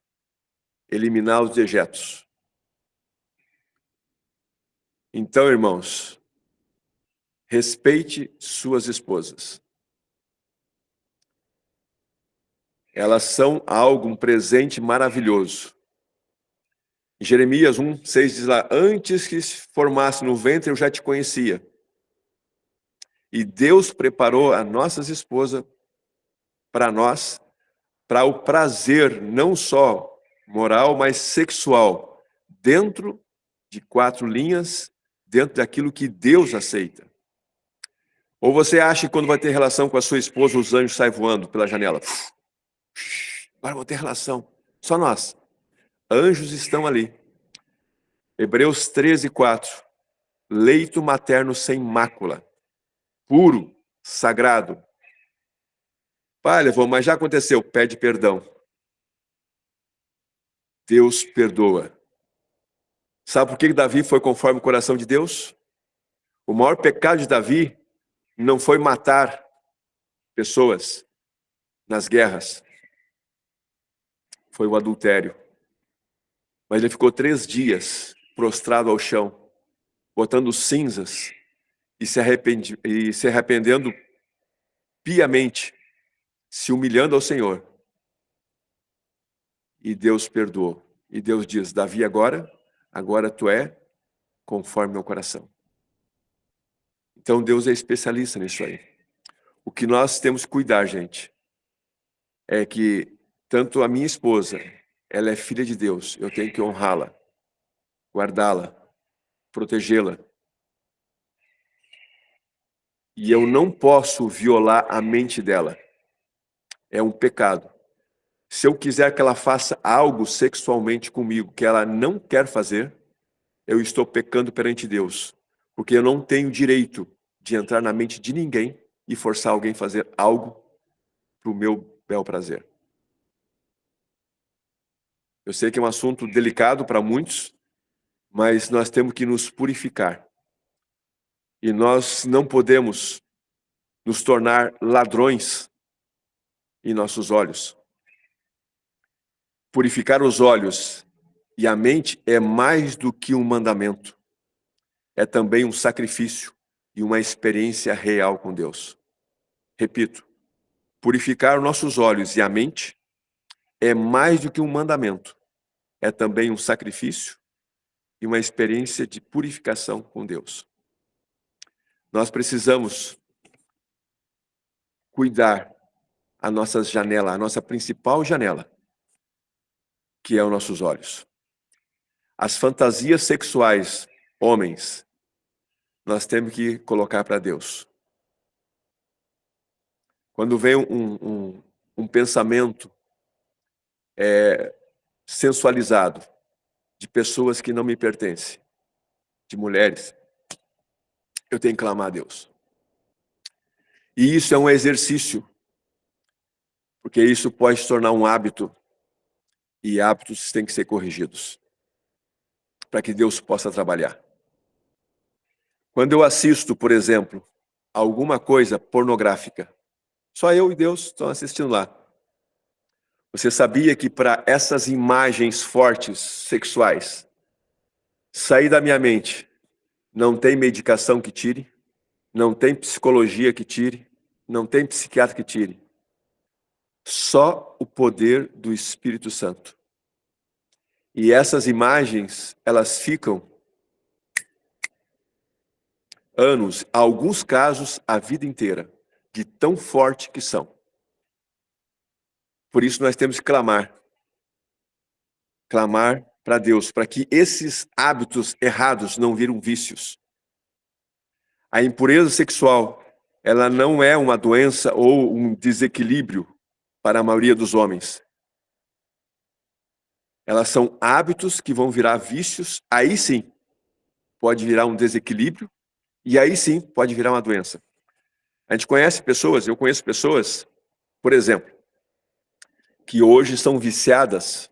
eliminar os dejetos. Então, irmãos, respeite suas esposas. Elas são algo, um presente maravilhoso. Jeremias 1:6 diz lá: antes que se formasse no ventre, eu já te conhecia. E Deus preparou as nossas esposas para nós, para o prazer, não só moral, mas sexual, dentro de 4 linhas, dentro daquilo que Deus aceita. Ou você acha que quando vai ter relação com a sua esposa, os anjos saem voando pela janela? Agora vou ter relação. Só nós. Anjos estão ali. Hebreus 13:4. Leito materno sem mácula, puro, sagrado. Pai, levou, mas já aconteceu, pede perdão. Deus perdoa. Sabe por que Davi foi conforme o coração de Deus? O maior pecado de Davi não foi matar pessoas nas guerras. Foi o adultério. Mas ele ficou 3 dias prostrado ao chão, botando cinzas e se arrependendo piamente, se humilhando ao Senhor. E Deus perdoou. E Deus diz: Davi, agora tu é conforme meu coração. Então Deus é especialista nisso aí. O que nós temos que cuidar, gente, é que tanto a minha esposa, ela é filha de Deus, eu tenho que honrá-la, guardá-la, protegê-la. E eu não posso violar a mente dela. É um pecado. Se eu quiser que ela faça algo sexualmente comigo que ela não quer fazer, eu estou pecando perante Deus. Porque eu não tenho direito de entrar na mente de ninguém e forçar alguém a fazer algo para o meu bel prazer. Eu sei que é um assunto delicado para muitos, mas nós temos que nos purificar. E nós não podemos nos tornar ladrões em nossos olhos. Purificar os olhos e a mente é mais do que um mandamento. É também um sacrifício e uma experiência real com Deus. Repito, purificar nossos olhos e a mente é mais do que um mandamento. É também um sacrifício e uma experiência de purificação com Deus. Nós precisamos cuidar a nossa janela, a nossa principal janela, que é os nossos olhos. As fantasias sexuais, homens, nós temos que colocar para Deus. Quando vem um pensamento sensualizado de pessoas que não me pertencem, de mulheres, eu tenho que clamar a Deus. E isso é um exercício, porque isso pode se tornar um hábito, e hábitos têm que ser corrigidos, para que Deus possa trabalhar. Quando eu assisto, por exemplo, alguma coisa pornográfica, só eu e Deus estão assistindo lá. Você sabia que para essas imagens fortes, sexuais, sair da minha mente, não tem medicação que tire, não tem psicologia que tire, não tem psiquiatra que tire. Só o poder do Espírito Santo. E essas imagens, elas ficam anos, alguns casos, a vida inteira, de tão forte que são. Por isso nós temos que clamar para Deus, para que esses hábitos errados não viram vícios. A impureza sexual, ela não é uma doença ou um desequilíbrio para a maioria dos homens. Elas são hábitos que vão virar vícios, aí sim, pode virar um desequilíbrio, e aí sim, pode virar uma doença. A gente conhece pessoas, eu conheço pessoas, por exemplo, que hoje são viciadas,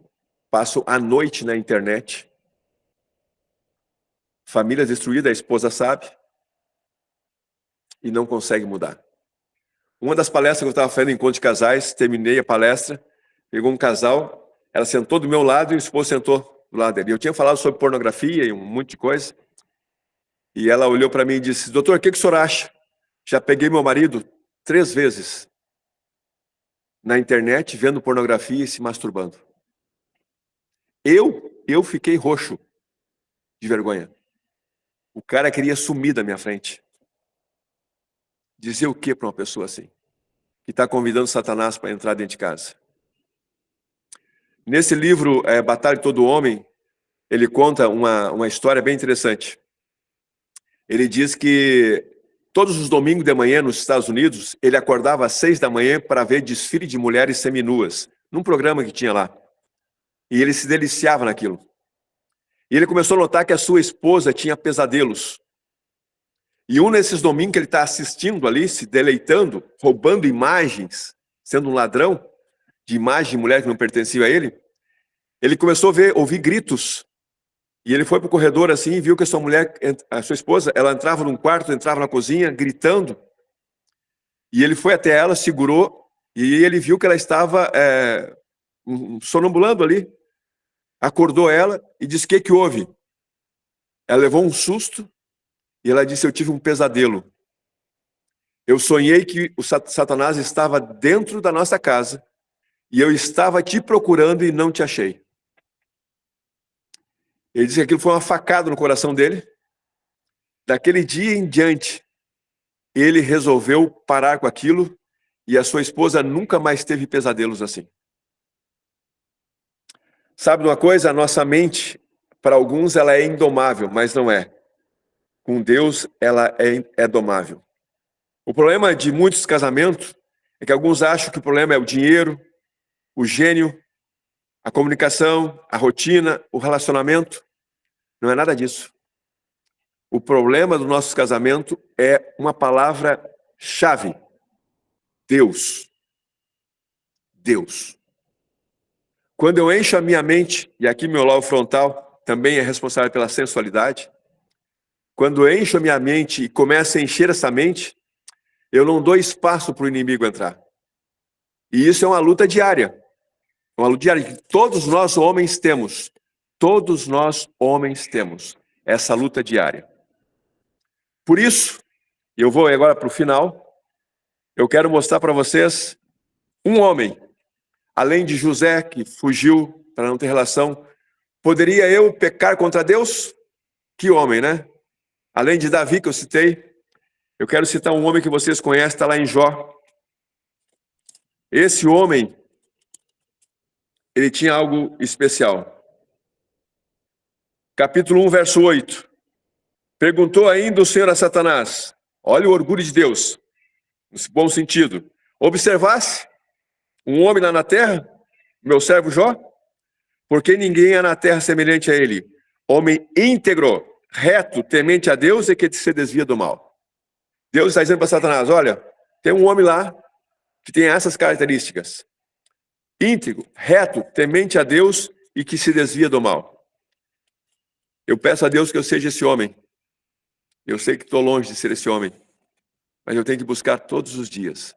passam a noite na internet, família destruída, a esposa sabe, e não consegue mudar. Uma das palestras que eu estava fazendo em encontro de casais, terminei a palestra, pegou um casal, ela sentou do meu lado e o esposo sentou do lado dele. Eu tinha falado sobre pornografia e um monte de coisa, e ela olhou para mim e disse: doutor, o que o senhor acha? Já peguei meu marido 3 vezes na internet, vendo pornografia e se masturbando. Eu eu fiquei roxo de vergonha. O cara queria sumir da minha frente. Dizer o que para uma pessoa assim? Que está convidando Satanás para entrar dentro de casa. Nesse livro, Batalha de Todo Homem, ele conta uma história bem interessante. Ele diz que todos os domingos de manhã nos Estados Unidos, ele acordava às 6 da manhã para ver desfile de mulheres seminuas, num programa que tinha lá. E ele se deliciava naquilo. E ele começou a notar que a sua esposa tinha pesadelos. E um desses domingos que ele está assistindo ali, se deleitando, roubando imagens, sendo um ladrão de imagem de mulher que não pertencia a ele, ele começou a ouvir gritos. E ele foi para o corredor assim e viu que a sua esposa, ela entrava num quarto, entrava na cozinha, gritando. E ele foi até ela, segurou, e ele viu que ela estava sonambulando ali. Acordou ela e disse: o que houve? Ela levou um susto e ela disse: eu tive um pesadelo. Eu sonhei que o Satanás estava dentro da nossa casa e eu estava te procurando e não te achei. Ele disse que aquilo foi uma facada no coração dele. Daquele dia em diante, ele resolveu parar com aquilo e a sua esposa nunca mais teve pesadelos assim. Sabe de uma coisa? A nossa mente, para alguns, ela é indomável, mas não é. Com Deus, ela é domável. O problema de muitos casamentos é que alguns acham que o problema é o dinheiro, o gênio, a comunicação, a rotina, o relacionamento. Não é nada disso. O problema do nosso casamento é uma palavra-chave: Deus. Deus. Quando eu encho a minha mente, e aqui meu lobo frontal também é responsável pela sensualidade, quando eu encho a minha mente e começo a encher essa mente, eu não dou espaço para o inimigo entrar. E isso é uma luta diária. É uma luta diária que todos nós homens temos. Todos nós homens temos essa luta diária. Por isso, eu vou agora para o final, eu quero mostrar para vocês um homem, além de José, que fugiu para não ter relação. Poderia eu pecar contra Deus? Que homem, né? Além de Davi, que eu citei, eu quero citar um homem que vocês conhecem, está lá em Jó. Esse homem, ele tinha algo especial. Capítulo 1, verso 8. Perguntou ainda o Senhor a Satanás, olha o orgulho de Deus, nesse bom sentido: observasse um homem lá na terra, meu servo Jó? Porque ninguém há na terra semelhante a ele, homem íntegro, reto, temente a Deus e que se desvia do mal. Deus está dizendo para Satanás: olha, tem um homem lá que tem essas características: íntegro, reto, temente a Deus e que se desvia do mal. Eu peço a Deus que eu seja esse homem. Eu sei que estou longe de ser esse homem, mas eu tenho que buscar todos os dias.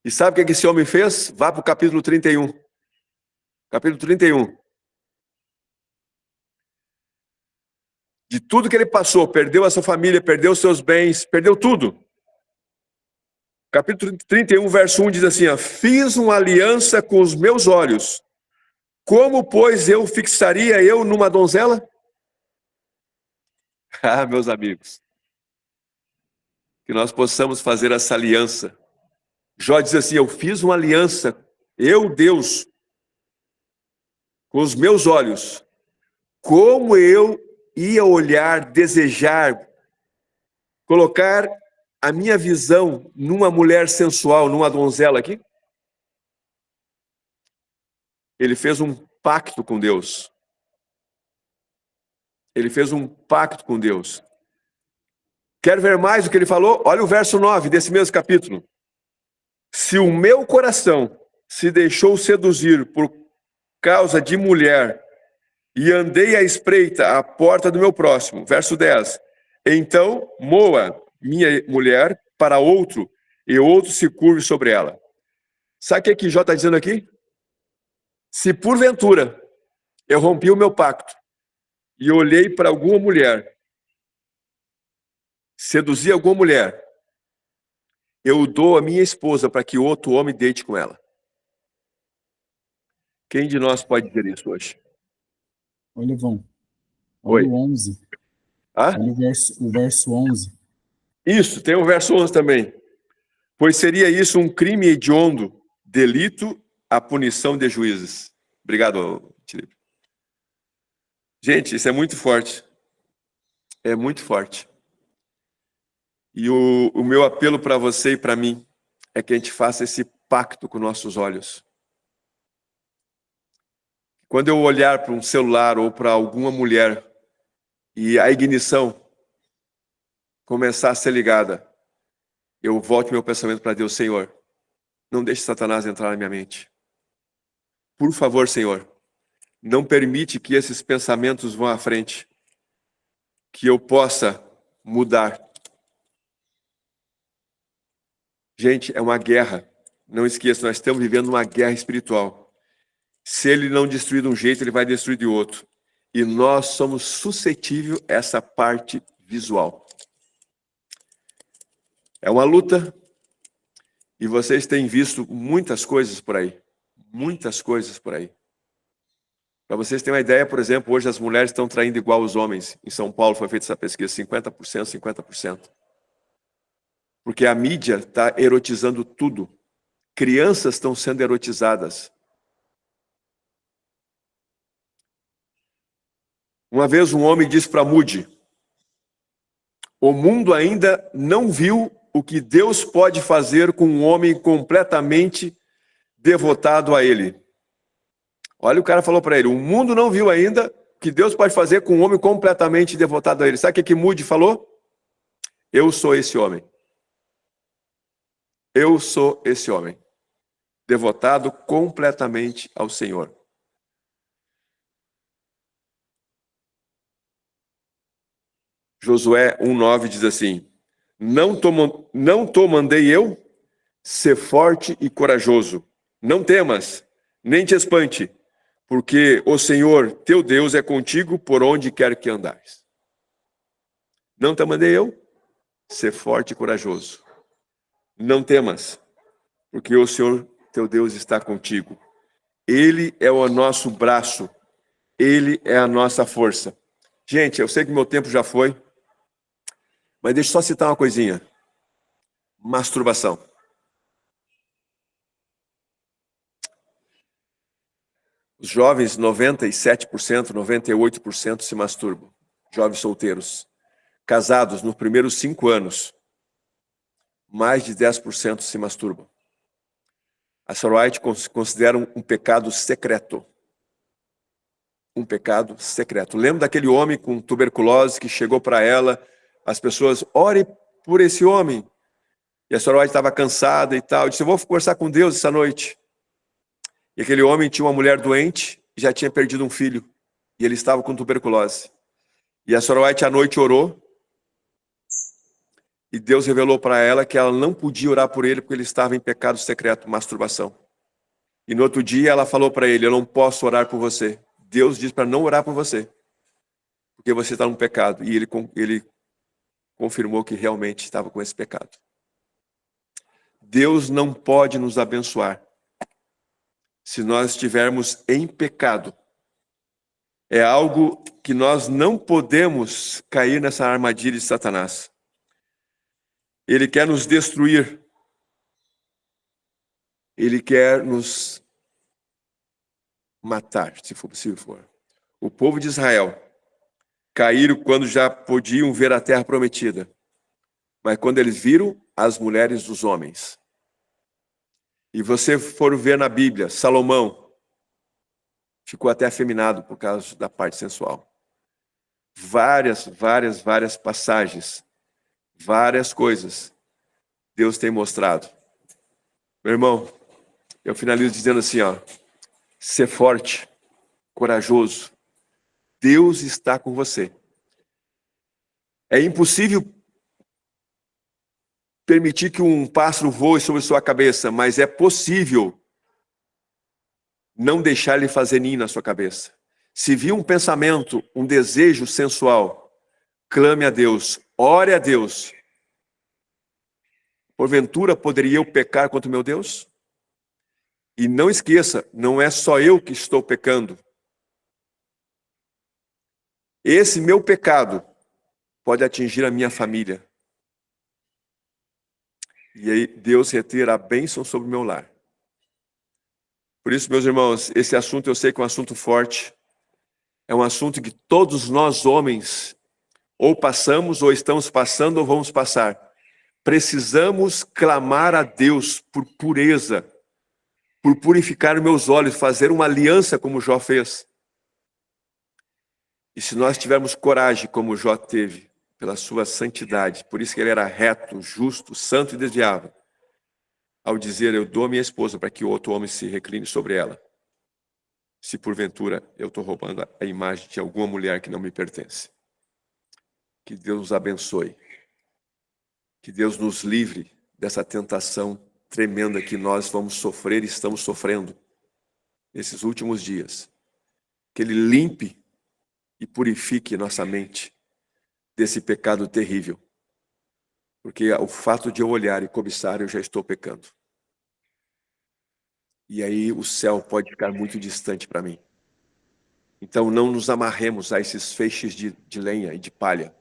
E sabe o que esse homem fez? Vá para o capítulo 31. Capítulo 31. De tudo que ele passou, perdeu a sua família, perdeu os seus bens, perdeu tudo. Capítulo 31, verso 1 diz assim: fiz uma aliança com os meus olhos. Como, pois, eu fixaria eu numa donzela? Ah, meus amigos, que nós possamos fazer essa aliança. Jó diz assim: eu fiz uma aliança, eu, Deus, com os meus olhos. Como eu ia olhar, desejar, colocar a minha visão numa mulher sensual, numa donzela aqui? Ele fez um pacto com Deus. Ele fez um pacto com Deus. Quer ver mais do que ele falou? Olha o verso 9 desse mesmo capítulo. Se o meu coração se deixou seduzir por causa de mulher e andei à espreita à porta do meu próximo, verso 10, então moa minha mulher para outro e outro se curve sobre ela. Sabe o que Jó está dizendo aqui? Se porventura eu rompi o meu pacto e olhei para alguma mulher, seduzi alguma mulher, eu dou a minha esposa para que outro homem deite com ela. Quem de nós pode dizer isso hoje? Olha, Vão. Oi. Olha o 11. Ah? Olha o verso 11. Isso, tem o verso 11 também. Pois seria isso um crime hediondo, delito, a punição de juízes. Obrigado, Felipe. Gente, isso é muito forte. É muito forte. E o meu apelo para você e para mim é que a gente faça esse pacto com nossos olhos. Quando eu olhar para um celular ou para alguma mulher e a ignição começar a ser ligada, eu volto meu pensamento para Deus: Senhor, não deixe Satanás entrar na minha mente. Por favor, Senhor, não permite que esses pensamentos vão à frente, que eu possa mudar. Gente, é uma guerra. Não esqueça, nós estamos vivendo uma guerra espiritual. Se ele não destruir de um jeito, ele vai destruir de outro. E nós somos suscetíveis a essa parte visual. É uma luta. E vocês têm visto muitas coisas por aí. Muitas coisas por aí. Para vocês terem uma ideia, por exemplo, hoje as mulheres estão traindo igual os homens. Em São Paulo foi feita essa pesquisa, 50%, 50%. Porque a mídia está erotizando tudo. Crianças estão sendo erotizadas. Uma vez um homem disse para Moody: o mundo ainda não viu o que Deus pode fazer com um homem completamente devotado a Ele. Olha, o cara falou para ele: o mundo não viu ainda o que Deus pode fazer com um homem completamente devotado a Ele. Sabe o que Moody falou? Eu sou esse homem. Eu sou esse homem. Devotado completamente ao Senhor. Josué 1,9 diz assim: não te mandei eu? Ser forte e corajoso. Não temas, nem te espante, porque o Senhor, teu Deus, é contigo por onde quer que andares. Não te mandei eu? Ser forte e corajoso. Não temas, porque o Senhor, teu Deus, está contigo. Ele é o nosso braço. Ele é a nossa força. Gente, eu sei que meu tempo já foi, mas deixa eu só citar uma coisinha. Masturbação. Os jovens, 97%, 98% se masturbam. Jovens solteiros. Casados, nos primeiros 5 anos, mais de 10% se masturbam. A Sarah White considera um pecado secreto. Um pecado secreto. Lembra daquele homem com tuberculose que chegou para ela, as pessoas: ore por esse homem. E a Sarah White estava cansada e tal. Disse: eu vou conversar com Deus essa noite. E aquele homem tinha uma mulher doente e já tinha perdido um filho. E ele estava com tuberculose. E a Sarah White à noite orou. E Deus revelou para ela que ela não podia orar por ele porque ele estava em pecado secreto, masturbação. E no outro dia ela falou para ele: eu não posso orar por você. Deus diz para não orar por você, porque você está num pecado. E ele confirmou que realmente estava com esse pecado. Deus não pode nos abençoar se nós estivermos em pecado. É algo que nós não podemos cair nessa armadilha de Satanás. Ele quer nos destruir. Ele quer nos matar, se for possível. O povo de Israel caíram quando já podiam ver a terra prometida. Mas quando eles viram as mulheres dos homens. E você for ver na Bíblia, Salomão ficou até afeminado por causa da parte sensual. Várias passagens, várias coisas Deus tem mostrado. Meu irmão, eu finalizo dizendo assim, ser forte, corajoso. Deus está com você. É impossível permitir que um pássaro voe sobre sua cabeça, mas é possível não deixar ele fazer ninho na sua cabeça. Se vir um pensamento, um desejo sensual, clame a Deus, ore a Deus. Porventura poderia eu pecar contra o meu Deus? E não esqueça, não é só eu que estou pecando. esse meu pecado pode atingir a minha família. E aí Deus reter a bênção sobre o meu lar. Por isso, meus irmãos, esse assunto eu sei que é um assunto forte. É um assunto que todos nós homens ou passamos, ou estamos passando, ou vamos passar. Precisamos clamar a Deus por pureza, por purificar meus olhos, fazer uma aliança como Jó fez. E se nós tivermos coragem, como Jó teve, pela sua santidade, por isso que ele era reto, justo, santo e desviável, ao dizer, eu dou a minha esposa para que outro homem se recline sobre ela, se porventura eu estou roubando a imagem de alguma mulher que não me pertence. Que Deus nos abençoe. Que Deus nos livre dessa tentação tremenda que nós vamos sofrer e estamos sofrendo nesses últimos dias. Que Ele limpe e purifique nossa mente desse pecado terrível. Porque o fato de eu olhar e cobiçar, eu já estou pecando. E aí o céu pode ficar muito distante para mim. Então não nos amarremos a esses feixes de lenha e de palha,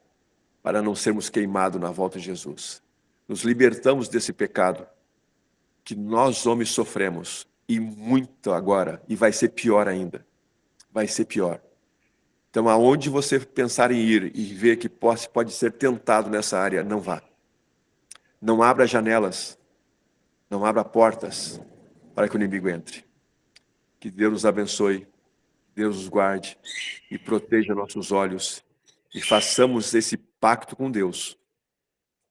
para não sermos queimados na volta de Jesus. Nos libertamos desse pecado que nós homens sofremos, e muito agora, e vai ser pior ainda. Vai ser pior. Então, aonde você pensar em ir e ver que pode ser tentado nessa área, não vá. Não abra janelas, não abra portas para que o inimigo entre. Que Deus nos abençoe, Deus nos guarde e proteja nossos olhos e façamos esse pacto com Deus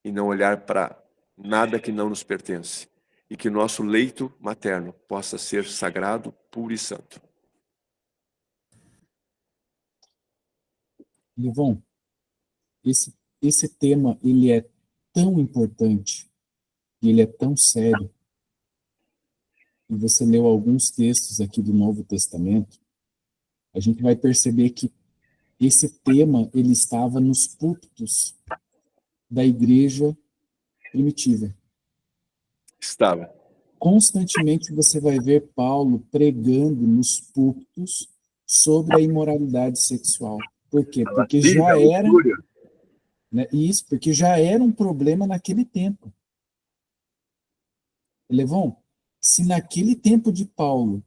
e não olhar para nada que não nos pertence e que nosso leito materno possa ser sagrado, puro e santo. Livon, esse tema, ele é tão importante, e ele é tão sério, e você leu alguns textos aqui do Novo Testamento, a gente vai perceber que esse tema, ele estava nos púlpitos da igreja primitiva. Estava. Constantemente você vai ver Paulo pregando nos púlpitos sobre a imoralidade sexual. Por quê? Porque já era, né, isso, porque já era um problema naquele tempo. Levon, se naquele tempo de Paulo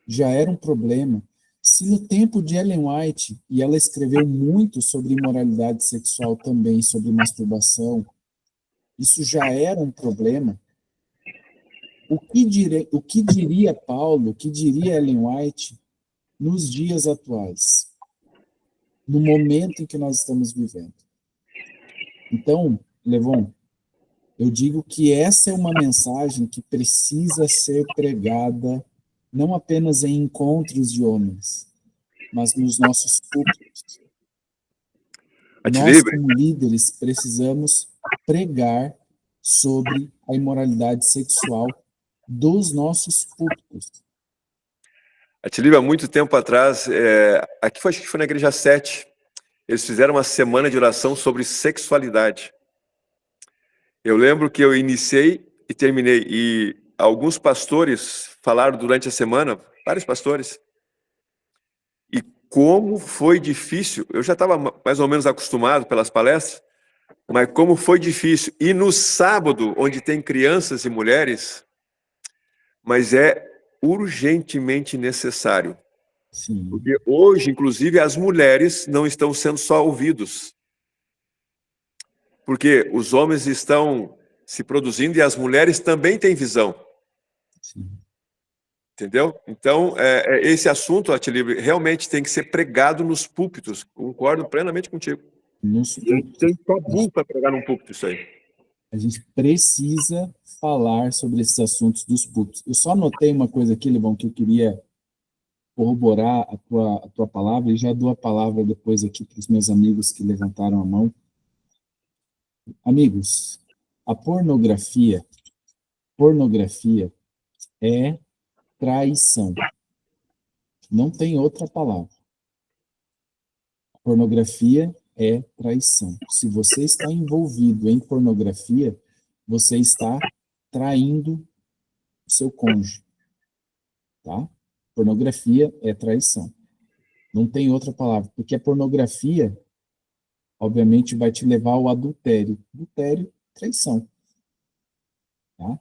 já era um problema, se no tempo de Ellen White, e ela escreveu muito sobre imoralidade sexual também, sobre masturbação, isso já era um problema, o que diria Paulo, o que diria Ellen White nos dias atuais, no momento em que nós estamos vivendo? Então, Levon, eu digo que essa é uma mensagem que precisa ser pregada não apenas em encontros de homens, mas nos nossos púlpitos. Nós, como líderes, precisamos pregar sobre a imoralidade sexual dos nossos púlpitos. Atilívio, há muito tempo atrás, acho que foi na Igreja 7, eles fizeram uma semana de oração sobre sexualidade. Eu lembro que eu iniciei e terminei, e alguns pastores falaram durante a semana, vários pastores, e como foi difícil, eu já estava mais ou menos acostumado pelas palestras, mas como foi difícil, e no sábado, onde tem crianças e mulheres, mas é urgentemente necessário. Sim. Porque hoje, inclusive, as mulheres não estão sendo só ouvidos. Porque os homens estão se produzindo e as mulheres também têm visão. Sim. Entendeu? Então, esse assunto, Atilívio, realmente tem que ser pregado nos púlpitos. Concordo plenamente contigo. Nos púlpitos. Tem tabu para pregar num púlpito isso aí. A gente precisa falar sobre esses assuntos dos púlpitos. Eu só anotei uma coisa aqui, Levão, que eu queria corroborar a tua palavra, e já dou a palavra depois aqui para os meus amigos que levantaram a mão. Amigos, a pornografia é traição. Não tem outra palavra. A pornografia é traição. Se você está envolvido em pornografia, você está traindo o seu cônjuge. Tá? Pornografia é traição. Não tem outra palavra, porque a pornografia, obviamente, vai te levar ao adultério. Adultério, traição. Tá?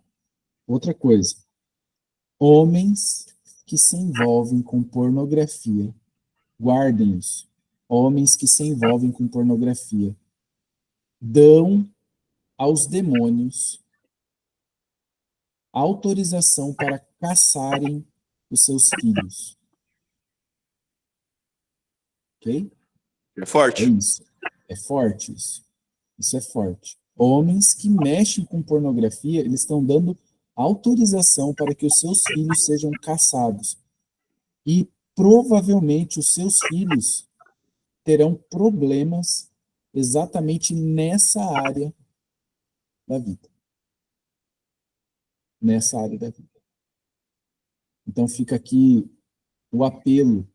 Outra coisa, homens que se envolvem com pornografia, guardem isso. Homens que se envolvem com pornografia dão aos demônios autorização para caçarem os seus filhos. Ok? É É forte. isso. É forte isso. Isso é forte. Homens que mexem com pornografia, eles estão dando autorização para que os seus filhos sejam caçados. E provavelmente os seus filhos terão problemas exatamente nessa área da vida. Nessa área da vida. Então fica aqui o apelo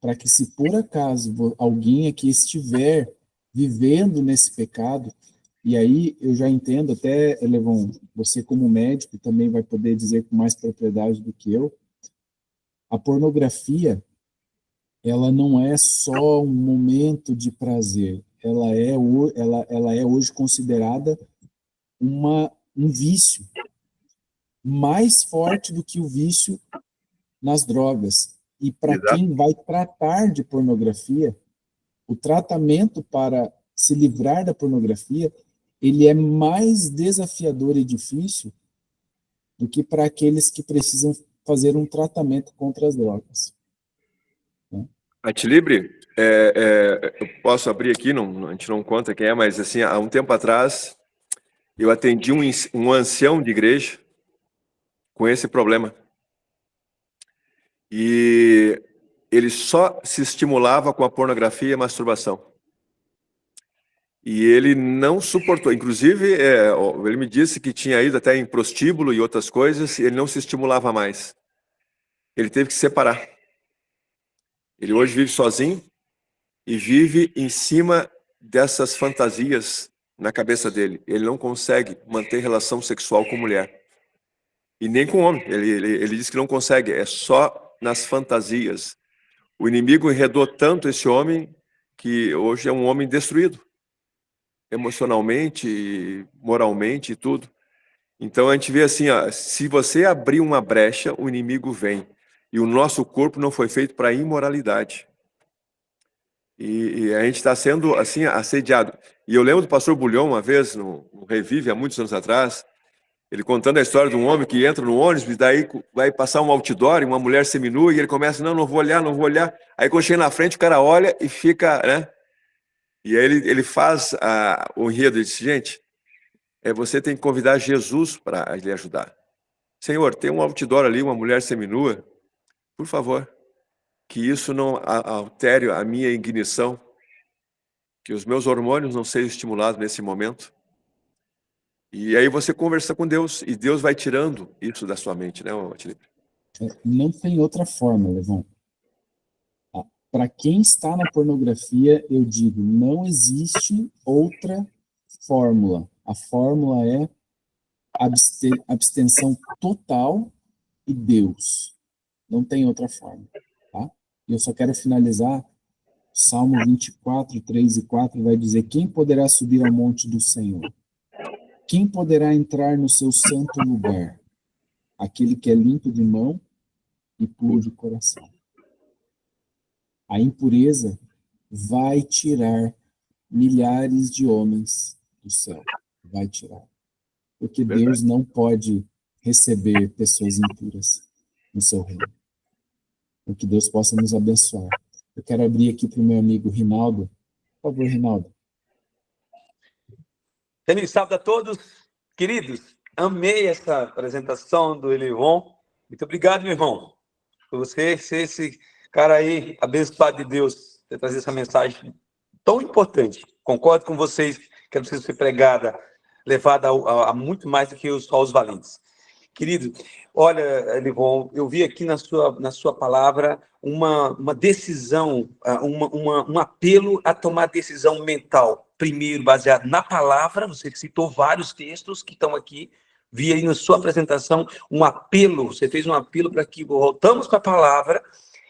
para que, se por acaso alguém aqui estiver vivendo nesse pecado, e aí eu já entendo, até, Elevon, você como médico também vai poder dizer com mais propriedade do que eu, a pornografia, ela não é só um momento de prazer, ela é hoje considerada um vício mais forte do que o vício nas drogas. E para quem vai tratar de pornografia, o tratamento para se livrar da pornografia, ele é mais desafiador e difícil do que para aqueles que precisam fazer um tratamento contra as drogas. Antilibre, eu posso abrir aqui, a gente não conta quem é, mas assim, há um tempo atrás, eu atendi um ancião de igreja com esse problema. E ele só se estimulava com a pornografia e a masturbação. E ele não suportou. Inclusive, ele me disse que tinha ido até em prostíbulo e outras coisas, e ele não se estimulava mais. Ele teve que se separar. Ele hoje vive sozinho e vive em cima dessas fantasias na cabeça dele. Ele não consegue manter relação sexual com mulher. E nem com homem. Ele diz que não consegue, é só nas fantasias. O inimigo enredou tanto esse homem que hoje é um homem destruído. Emocionalmente, moralmente e tudo. Então a gente vê assim, se você abrir uma brecha, o inimigo vem. E o nosso corpo não foi feito para imoralidade. E a gente está sendo assim assediado. E eu lembro do pastor Bulhão uma vez, no Revive, há muitos anos atrás, ele contando a história de um homem que entra no ônibus e daí vai passar um outdoor e uma mulher seminua e ele começa, não vou olhar. Aí quando chega na frente, o cara olha e fica, né? E aí ele faz o enredo, ele diz, gente, você tem que convidar Jesus para lhe ajudar. Senhor, tem um outdoor ali, uma mulher seminua, por favor, que isso não altere a minha ignição, que os meus hormônios não sejam estimulados nesse momento. E aí você conversa com Deus, e Deus vai tirando isso da sua mente, né, Felipe? Não tem outra forma, Levon. Para quem está na pornografia, eu digo, não existe outra fórmula. A fórmula é abstenção total e Deus. Não tem outra forma. Tá? E eu só quero finalizar, Salmo 24, 3 e 4 vai dizer, quem poderá subir ao monte do Senhor? Quem poderá entrar no seu santo lugar? Aquele que é limpo de mão e puro de coração. A impureza vai tirar milhares de homens do céu. Vai tirar. Porque Deus não pode receber pessoas impuras no seu reino. Que Deus possa nos abençoar. Eu quero abrir aqui para o meu amigo Rinaldo. Por favor, Rinaldo. Feliz sábado a todos, queridos. Amei essa apresentação do Elevon. Muito obrigado, meu irmão, por você ser esse cara aí, abençoado de Deus, ter trazido essa mensagem tão importante. Concordo com vocês que ela precisa ser pregada, levada a muito mais do que só os valentes. Querido, olha, Elevon, eu vi aqui na sua palavra uma decisão, um apelo a tomar decisão mental. Primeiro, baseado na palavra, você citou vários textos que estão aqui, vi aí na sua apresentação um apelo, você fez um apelo para que voltamos para a palavra,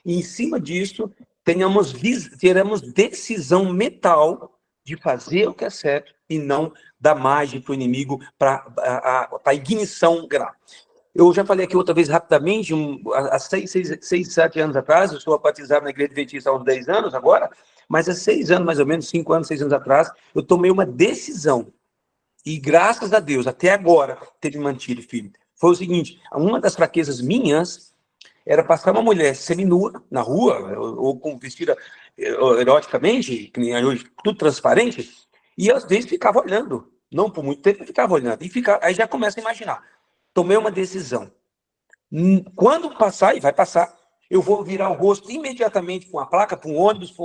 e em cima disso, teremos decisão mental de fazer o que é certo e não dar margem para o inimigo, para a ignição grave. Eu já falei aqui outra vez rapidamente, há 7 anos atrás, eu sou batizado na Igreja Adventista há uns 10 anos agora, mas há 6 anos, mais ou menos, 5 anos, 6 anos atrás, eu tomei uma decisão. E graças a Deus, até agora, teve mantido firme. Foi o seguinte, uma das fraquezas minhas era passar uma mulher seminua na rua, ou com vestida eroticamente, que nem hoje, tudo transparente, e às vezes ficava olhando. Não por muito tempo, ficava olhando. Aí já começa a imaginar. Tomei uma decisão. Quando passar, e vai passar, eu vou virar o rosto imediatamente com a placa, para um ônibus,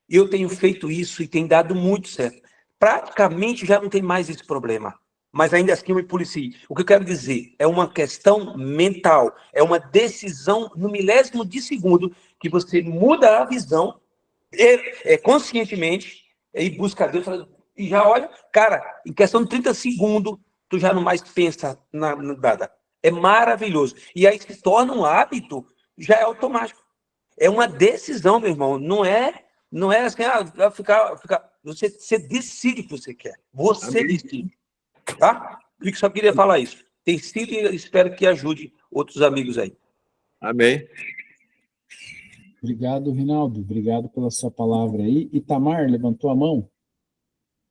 e eu tenho feito isso e tem dado muito certo. Praticamente já não tem mais esse problema. Mas ainda assim eu me policio. O que eu quero dizer é uma questão mental, é uma decisão no milésimo de segundo que você muda a visão conscientemente e busca Deus e já olha, cara, em questão de 30 segundos, tu já não mais pensa na nada. É maravilhoso. E aí se torna um hábito, já é automático. É uma decisão, meu irmão. Não é assim, vai ficar. Você decide o que você quer. Você decide. Tá? Eu só queria falar isso. Tem sido e espero que ajude outros amigos aí. Amém. Obrigado, Rinaldo. Obrigado pela sua palavra aí. Itamar levantou a mão.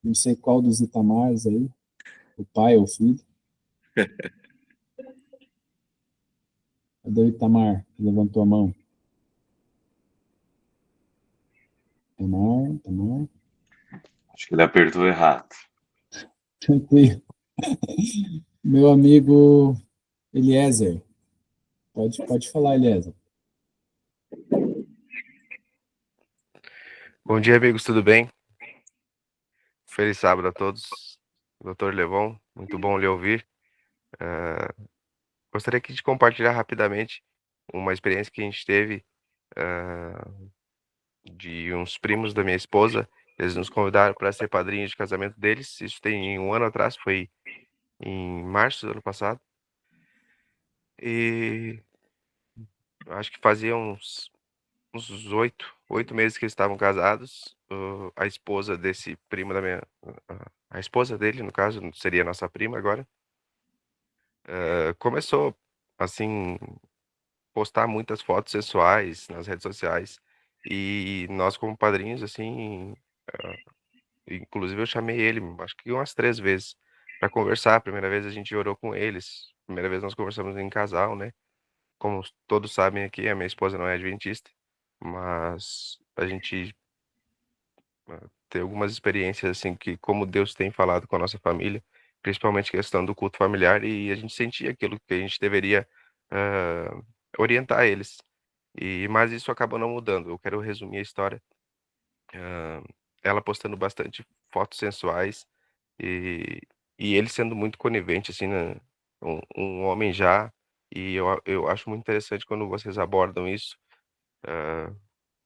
Não sei qual dos Itamars aí. O pai ou o filho. Cadê o Itamar que levantou a mão? Itamar. Acho que ele apertou errado. Tranquilo. Meu amigo Eliezer. Pode falar, Eliezer. Bom dia, amigos, tudo bem? Feliz sábado a todos. Dr. Levon, muito bom lhe ouvir. Gostaria aqui de compartilhar rapidamente uma experiência que a gente teve de uns primos da minha esposa. Eles nos convidaram para ser padrinhos de casamento deles. Isso tem 1 ano atrás, foi em março do ano passado. E acho que fazia uns 8 meses que eles estavam casados. A esposa desse primo da minha... A esposa dele, no caso, seria a nossa prima agora. Começou, assim, postar muitas fotos sensuais nas redes sociais. E nós, como padrinhos, assim, inclusive eu chamei ele, acho que umas 3 vezes, para conversar. A primeira vez a gente orou com eles. Primeira vez nós conversamos em casal, né? Como todos sabem aqui, a minha esposa não é adventista, mas a gente tem algumas experiências, assim, que como Deus tem falado com a nossa família, principalmente questão do culto familiar, e a gente sentia aquilo que a gente deveria orientar eles. Mas isso acabou não mudando. Eu quero resumir a história. Ela postando bastante fotos sensuais e ele sendo muito conivente, assim, né? Um homem já, e eu acho muito interessante quando vocês abordam isso,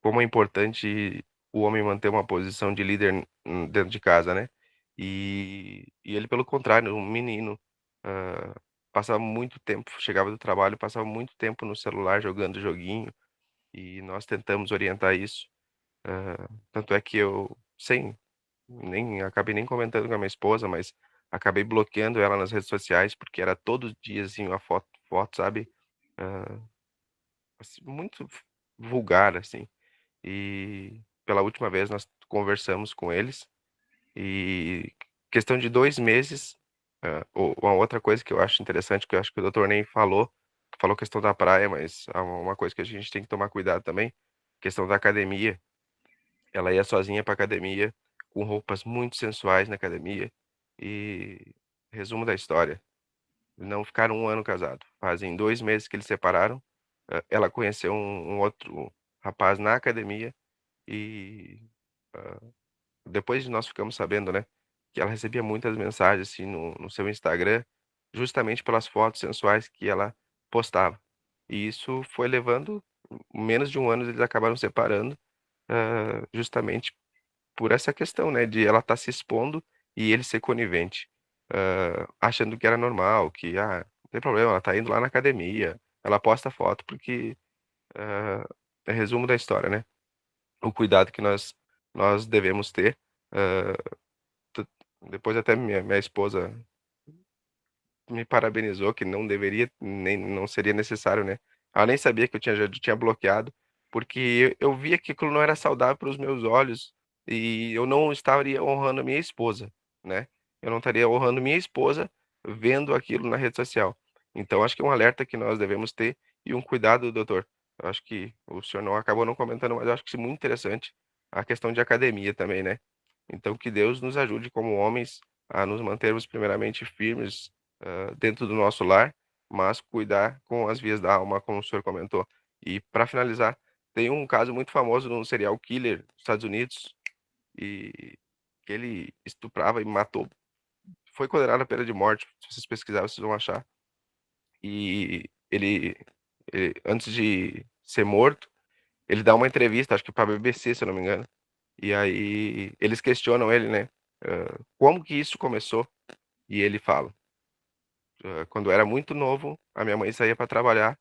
como é importante o homem manter uma posição de líder dentro de casa, né? E ele, pelo contrário, um menino, passava muito tempo, chegava do trabalho, passava muito tempo no celular jogando joguinho, e nós tentamos orientar isso. Tanto é que eu, acabei nem comentando com a minha esposa, mas acabei bloqueando ela nas redes sociais, porque era todo dia, assim, uma foto, sabe? Assim, muito vulgar, assim. E pela última vez nós conversamos com eles, e questão de 2 meses, uma outra coisa que eu acho interessante, que eu acho que o doutor nem falou questão da praia, mas há uma coisa que a gente tem que tomar cuidado também, questão da academia. Ela ia sozinha para academia, com roupas muito sensuais na academia, e resumo da história, não ficaram 1 ano casados. Fazem 2 meses que eles separaram. Ela conheceu um outro rapaz na academia e depois nós ficamos sabendo, né, que ela recebia muitas mensagens assim no seu Instagram, justamente pelas fotos sensuais que ela postava. E isso foi levando, menos de 1 ano eles acabaram separando, justamente por essa questão, né, de ela estar se expondo e ele ser conivente, achando que era normal, que não tem problema, ela tá indo lá na academia, ela posta foto porque resumo da história, né? O cuidado que nós devemos ter. Depois até minha esposa me parabenizou, que não deveria, nem não seria necessário, né? Ela nem sabia que já tinha bloqueado, porque eu via que aquilo não era saudável para os meus olhos e eu não estaria honrando a minha esposa, né? Eu não estaria honrando minha esposa vendo aquilo na rede social. Então, acho que é um alerta que nós devemos ter e um cuidado, doutor. Eu acho que o senhor não acabou não comentando, mas eu acho que isso é muito interessante a questão de academia também, né? Então, que Deus nos ajude como homens a nos mantermos primeiramente firmes dentro do nosso lar, mas cuidar com as vias da alma, como o senhor comentou. E para finalizar, tem um caso muito famoso de um serial killer nos Estados Unidos e que ele estuprava e matou. Foi condenado à pena de morte. Se vocês pesquisarem, vocês vão achar. E ele, antes de ser morto, ele dá uma entrevista, acho que para a BBC, se eu não me engano. E aí eles questionam ele, né? Como que isso começou? E ele fala: quando eu era muito novo, a minha mãe saía para trabalhar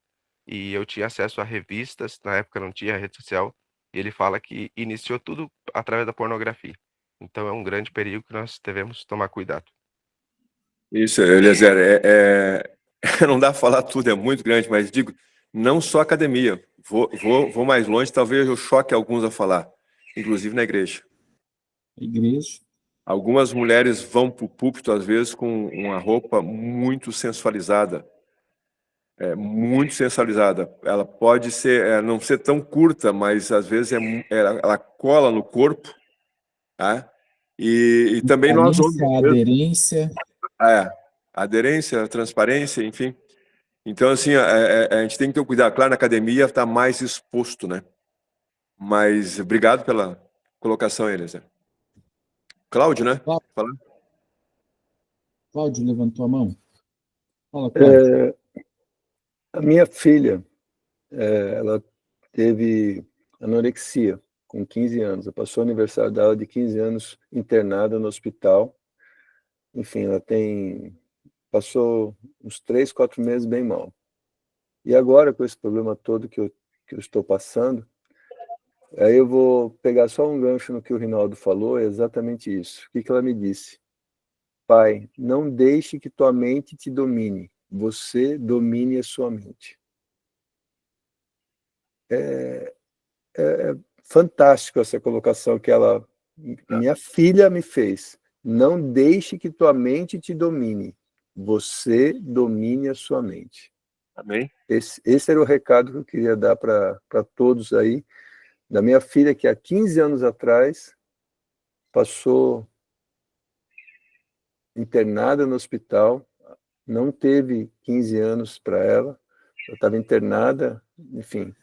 e eu tinha acesso a revistas, na época não tinha rede social, e ele fala que iniciou tudo através da pornografia. Então é um grande perigo que nós devemos tomar cuidado. Isso, Eliezer, não dá para falar tudo, é muito grande, mas digo, não só academia, vou mais longe, talvez eu choque alguns a falar, inclusive na igreja. Igreja. Algumas mulheres vão para o púlpito, às vezes, com uma roupa muito sensualizada. Muito sensualizada. Ela pode ser, não ser tão curta, mas às vezes ela cola no corpo, tá? E também nós homens. Aderência. Aderência, transparência, enfim. Então, assim, a gente tem que ter um cuidado. Claro, na academia está mais exposto, né? Mas obrigado pela colocação, Eliezer. Cláudio, né? Cláudio levantou a mão. Fala, Cláudio. A minha filha, ela teve anorexia com 15 anos. Ela passou o aniversário dela de 15 anos internada no hospital. Enfim, ela passou uns 3, 4 meses bem mal. E agora, com esse problema todo que eu estou passando, aí eu vou pegar só um gancho no que o Rinaldo falou, é exatamente isso. O que ela me disse? Pai, não deixe que tua mente te domine. Você domine a sua mente. É fantástico essa colocação que minha filha me fez. Não deixe que tua mente te domine. Você domine a sua mente. Amém. Esse era o recado que eu queria dar para todos aí. Da minha filha, que há 15 anos atrás passou internada no hospital, não teve 15 anos para ela, eu estava internada, enfim.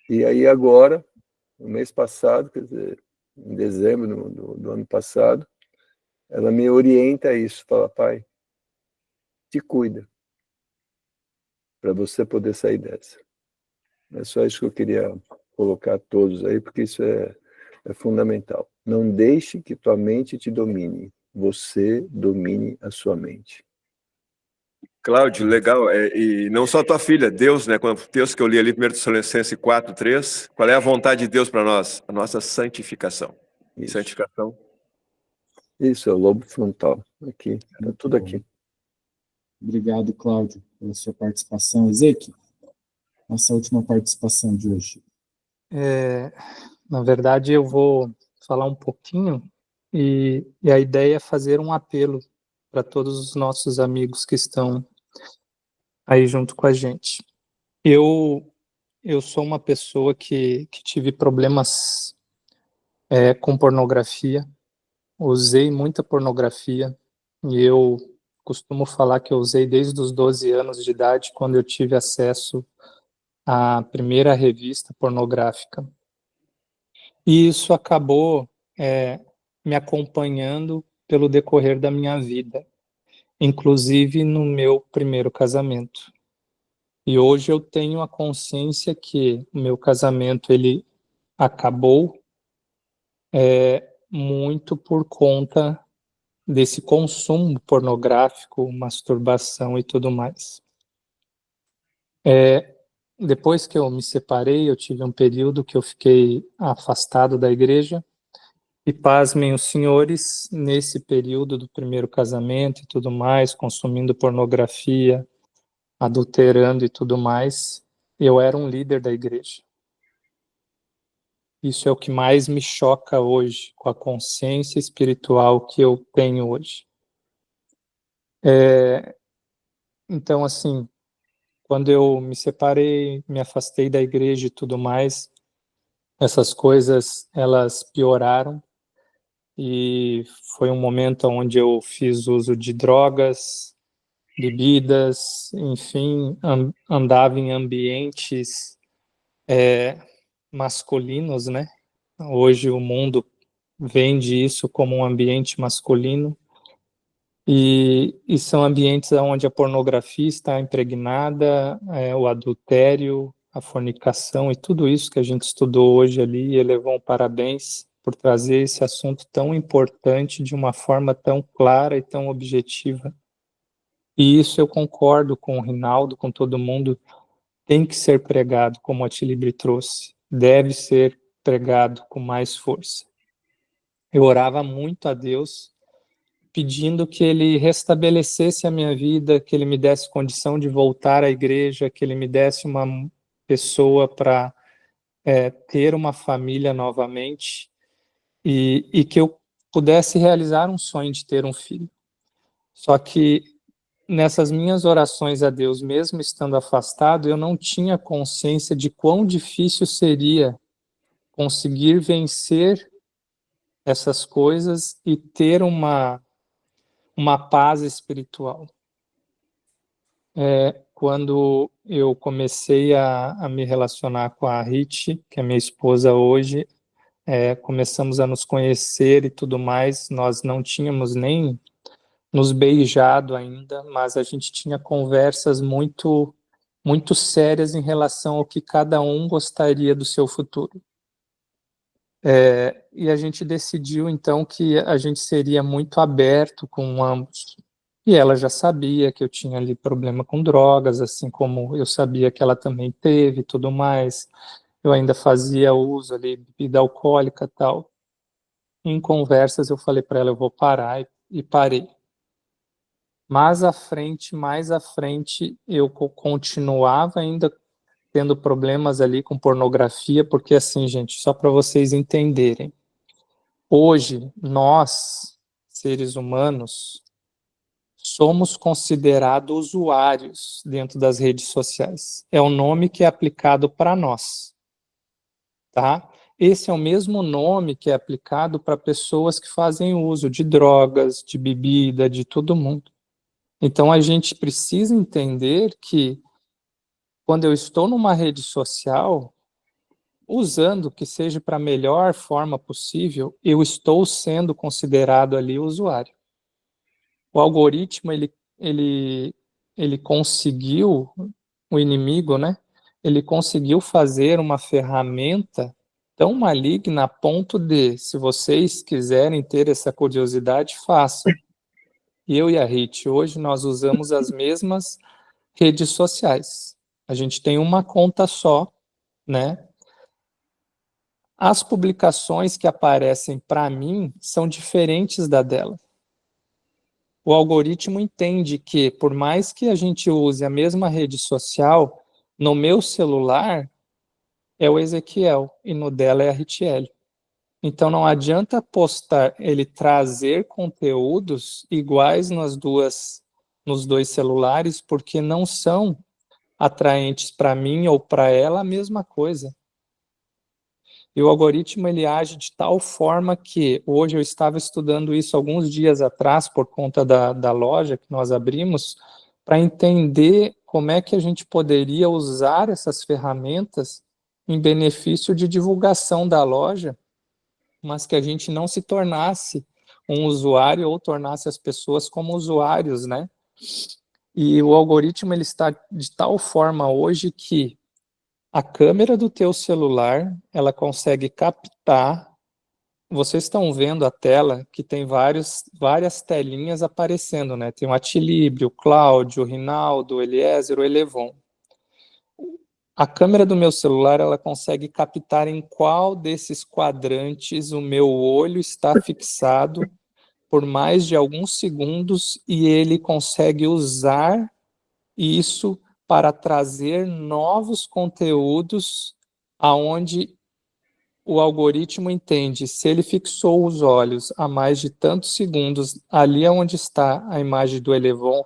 E aí agora, no mês passado, quer dizer, em dezembro do ano passado, ela me orienta a isso, fala, pai, te cuida, para você poder sair dessa. É só isso que eu queria colocar a todos aí, porque isso é fundamental. Não deixe que tua mente te domine, você domine a sua mente. Cláudio, legal. E não só tua filha, Deus, né? Quando o texto que eu li ali, 1 Tessalonicenses 4:3, qual é a vontade de Deus para nós? A nossa santificação. Isso. Santificação. Isso, é o lobo frontal. Aqui, está tudo aqui. Obrigado, Cláudio, pela sua participação. Ezequiel, nossa última participação de hoje. Na verdade, eu vou falar um pouquinho e a ideia é fazer um apelo para todos os nossos amigos que estão aí junto com a gente. Eu sou uma pessoa que tive problemas com pornografia, usei muita pornografia e eu costumo falar que eu usei desde os 12 anos de idade, quando eu tive acesso à primeira revista pornográfica. E isso acabou me acompanhando pelo decorrer da minha vida, inclusive no meu primeiro casamento. E hoje eu tenho a consciência que o meu casamento ele acabou muito por conta desse consumo pornográfico, masturbação e tudo mais. depois que eu me separei, eu tive um período que eu fiquei afastado da igreja, e pasmem os senhores, nesse período do primeiro casamento e tudo mais, consumindo pornografia, adulterando e tudo mais, eu era um líder da igreja. Isso é o que mais me choca hoje, com a consciência espiritual que eu tenho hoje. Então, assim, quando eu me separei, me afastei da igreja e tudo mais, essas coisas, elas pioraram, e foi um momento onde eu fiz uso de drogas, bebidas, enfim, andava em ambientes masculinos, né? Hoje o mundo vende isso como um ambiente masculino, e são ambientes onde a pornografia está impregnada, o adultério, a fornicação e tudo isso que a gente estudou hoje ali. E elevou um parabéns por trazer esse assunto tão importante de uma forma tão clara e tão objetiva. E isso eu concordo com o Rinaldo, com todo mundo, tem que ser pregado, como a Tilibre trouxe, deve ser pregado com mais força. Eu orava muito a Deus, pedindo que Ele restabelecesse a minha vida, que Ele me desse condição de voltar à igreja, que Ele me desse uma pessoa para ter uma família novamente, e que eu pudesse realizar um sonho de ter um filho. Só que nessas minhas orações a Deus, mesmo estando afastado, eu não tinha consciência de quão difícil seria conseguir vencer essas coisas e ter uma paz espiritual. Quando eu comecei a me relacionar com a Rit, que é minha esposa hoje, começamos a nos conhecer e tudo mais, nós não tínhamos nem nos beijado ainda, mas a gente tinha conversas muito, muito sérias em relação ao que cada um gostaria do seu futuro. E a gente decidiu, então, que a gente seria muito aberto com ambos. E ela já sabia que eu tinha ali problema com drogas, assim como eu sabia que ela também teve e tudo mais. Eu ainda fazia uso ali de bebida alcoólica e tal. Em conversas eu falei para ela, eu vou parar, e parei. Mais à frente, eu continuava ainda tendo problemas ali com pornografia, porque assim, gente, só para vocês entenderem, hoje, nós, seres humanos, somos considerados usuários dentro das redes sociais. É o nome que é aplicado para nós, tá? Esse é o mesmo nome que é aplicado para pessoas que fazem uso de drogas, de bebida, de todo mundo. Então, a gente precisa entender que, quando eu estou numa rede social, usando que seja para a melhor forma possível, eu estou sendo considerado ali usuário. O algoritmo, ele conseguiu, o inimigo, né? Ele conseguiu fazer uma ferramenta tão maligna a ponto de, se vocês quiserem ter essa curiosidade, façam. Eu e a Rit, hoje nós usamos as mesmas redes sociais. A gente tem uma conta só, né? As publicações que aparecem para mim são diferentes da dela. O algoritmo entende que, por mais que a gente use a mesma rede social, no meu celular é o Ezequiel e no dela é a Ritiele. Então não adianta postar, ele trazer conteúdos iguais nos dois celulares, porque não são atraentes para mim ou para ela a mesma coisa. E o algoritmo, ele age de tal forma que, hoje eu estava estudando isso alguns dias atrás, por conta da loja que nós abrimos, para entender como é que a gente poderia usar essas ferramentas em benefício de divulgação da loja, mas que a gente não se tornasse um usuário ou tornasse as pessoas como usuários, né? E o algoritmo, ele está de tal forma hoje que a câmera do teu celular, ela consegue captar. Vocês estão vendo a tela que tem várias telinhas aparecendo, né? Tem o Atilíbrio, o Cláudio, o Rinaldo, o Eliezer, o Elevon. a câmera do meu celular, ela consegue captar em qual desses quadrantes o meu olho está fixado por mais de alguns segundos e ele consegue usar isso para trazer novos conteúdos aonde o algoritmo entende, se ele fixou os olhos a mais de tantos segundos, ali onde está a imagem do Elevon,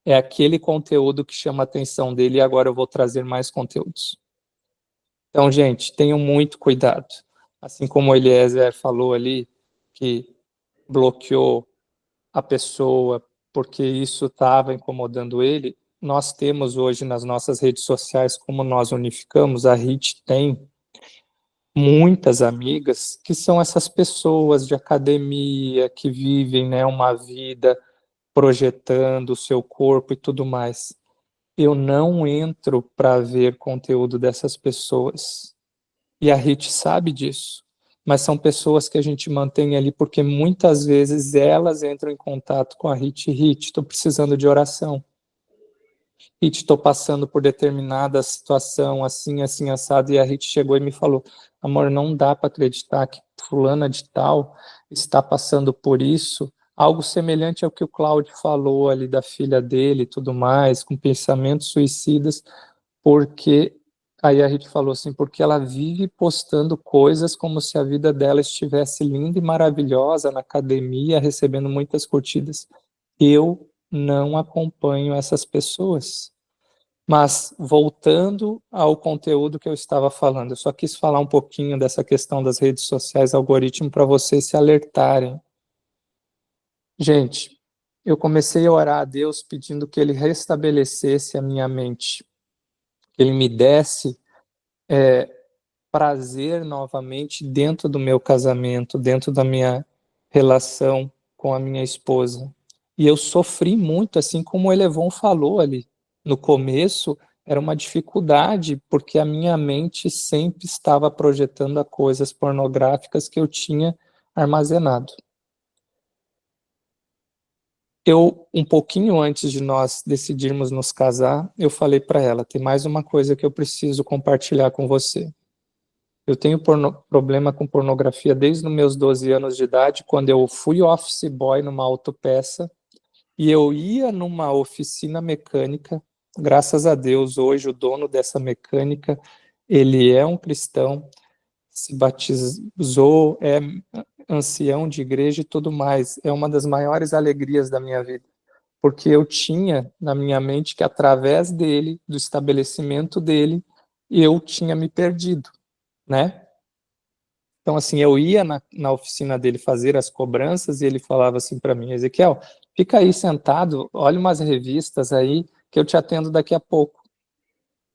é aquele conteúdo que chama a atenção dele e agora eu vou trazer mais conteúdos. Então, gente, tenham muito cuidado. Assim como o Eliezer falou ali, que bloqueou a pessoa porque isso estava incomodando ele, nós temos hoje nas nossas redes sociais, como nós unificamos, a RIT tem muitas amigas que são essas pessoas de academia, que vivem, né, uma vida projetando o seu corpo e tudo mais. Eu não entro para ver conteúdo dessas pessoas. E a RIT sabe disso. Mas são pessoas que a gente mantém ali porque muitas vezes elas entram em contato com a RIT. RIT, estou precisando de oração. RIT, estou passando por determinada situação, assim, assim, assado. E a RIT chegou e me falou, amor, não dá para acreditar que fulana de tal está passando por isso. Algo semelhante ao que o Cláudio falou ali da filha dele e tudo mais, com pensamentos suicidas, porque aí a gente falou assim, porque ela vive postando coisas como se a vida dela estivesse linda e maravilhosa na academia, recebendo muitas curtidas. Eu não acompanho essas pessoas. Mas, voltando ao conteúdo que eu estava falando, eu só quis falar um pouquinho dessa questão das redes sociais, algoritmo, para vocês se alertarem. Gente, eu comecei a orar a Deus pedindo que Ele restabelecesse a minha mente, que Ele me desse prazer novamente dentro do meu casamento, dentro da minha relação com a minha esposa. E eu sofri muito, assim como o Elevon falou ali. No começo, era uma dificuldade, porque a minha mente sempre estava projetando a coisas pornográficas que eu tinha armazenado. Um pouquinho antes de nós decidirmos nos casar, eu falei para ela, tem mais uma coisa que eu preciso compartilhar com você. Eu tenho problema com pornografia desde os meus 12 anos de idade, quando eu fui office boy numa autopeça, e eu ia numa oficina mecânica, graças a Deus, hoje o dono dessa mecânica, ele é um cristão, se batizou, é ancião de igreja e tudo mais. É uma das maiores alegrias da minha vida, porque eu tinha na minha mente que através dele, do estabelecimento dele, eu tinha me perdido, né? Então, assim, eu ia na oficina dele fazer as cobranças e ele falava assim para mim, Ezequiel, fica aí sentado, olha umas revistas aí que eu te atendo daqui a pouco.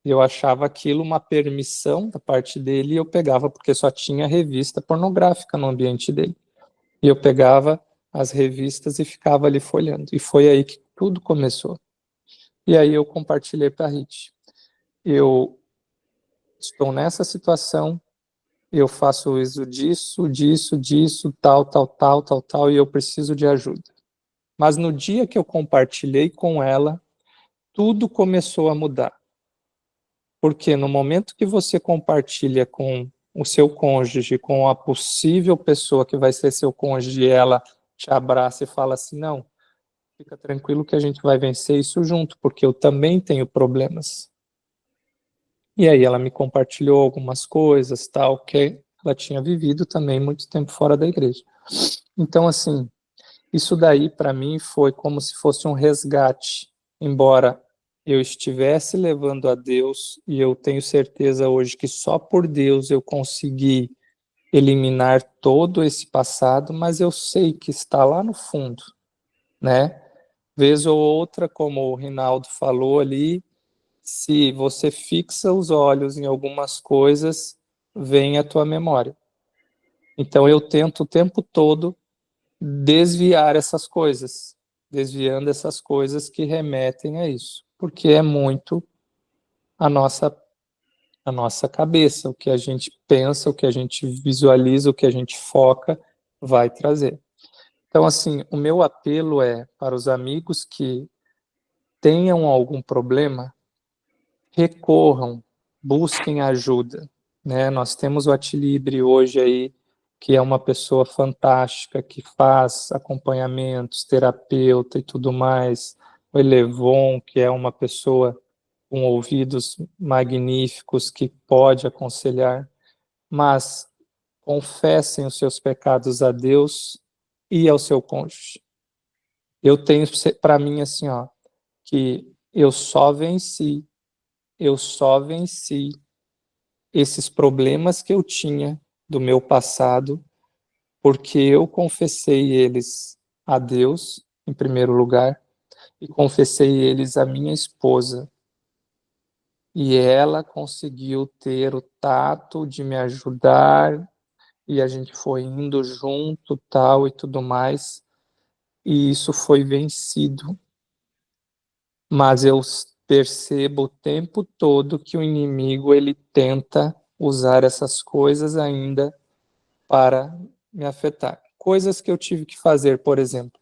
Eu achava aquilo uma permissão da parte dele e eu pegava, porque só tinha revista pornográfica no ambiente dele. E eu pegava as revistas e ficava ali folhando. E foi aí que tudo começou. E aí eu compartilhei para a Rit. Eu estou nessa situação, eu faço uso disso, tal, e eu preciso de ajuda. Mas no dia que eu compartilhei com ela, tudo começou a mudar. Porque no momento que você compartilha com o seu cônjuge, com a possível pessoa que vai ser seu cônjuge, e ela te abraça e fala assim, não, fica tranquilo que a gente vai vencer isso junto, porque eu também tenho problemas. E aí ela me compartilhou algumas coisas, tal, que ela tinha vivido também muito tempo fora da igreja. Então, assim, isso daí para mim foi como se fosse um resgate, embora eu estivesse levando a Deus, e eu tenho certeza hoje que só por Deus eu consegui eliminar todo esse passado, mas eu sei que está lá no fundo, né? Vez ou outra, como o Rinaldo falou ali, se você fixa os olhos em algumas coisas, vem a tua memória. Então eu tento o tempo todo desviar essas coisas, desviando essas coisas que remetem a isso, porque é muito a nossa cabeça, o que a gente pensa, o que a gente visualiza, o que a gente foca, vai trazer. Então, assim, o meu apelo é para os amigos que tenham algum problema, recorram busquem ajuda, né? Nós temos o Atilibre hoje aí, que é uma pessoa fantástica, que faz acompanhamentos, terapeuta e tudo mais. O Elevon, que é uma pessoa com ouvidos magníficos, que pode aconselhar, mas confessem os seus pecados a Deus e ao seu cônjuge. Eu tenho para mim assim, ó, que eu só venci esses problemas que eu tinha do meu passado, porque eu confessei eles a Deus, em primeiro lugar, e confessei eles à minha esposa. E ela conseguiu ter o tato de me ajudar, e a gente foi indo junto, tal, e tudo mais, e isso foi vencido. Mas eu percebo o tempo todo que o inimigo, ele tenta usar essas coisas ainda para me afetar. Coisas que eu tive que fazer, por exemplo,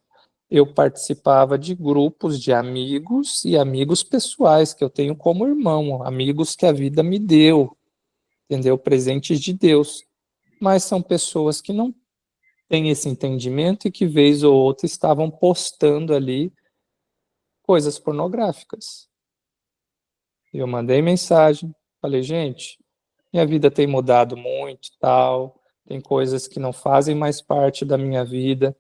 eu participava de grupos de amigos e amigos pessoais que eu tenho como irmão, amigos que a vida me deu, entendeu? Presentes de Deus. Mas são pessoas que não têm esse entendimento e que, vez ou outra, estavam postando ali coisas pornográficas. Eu mandei mensagem, falei, gente, minha vida tem mudado muito, tal, tem coisas que não fazem mais parte da minha vida,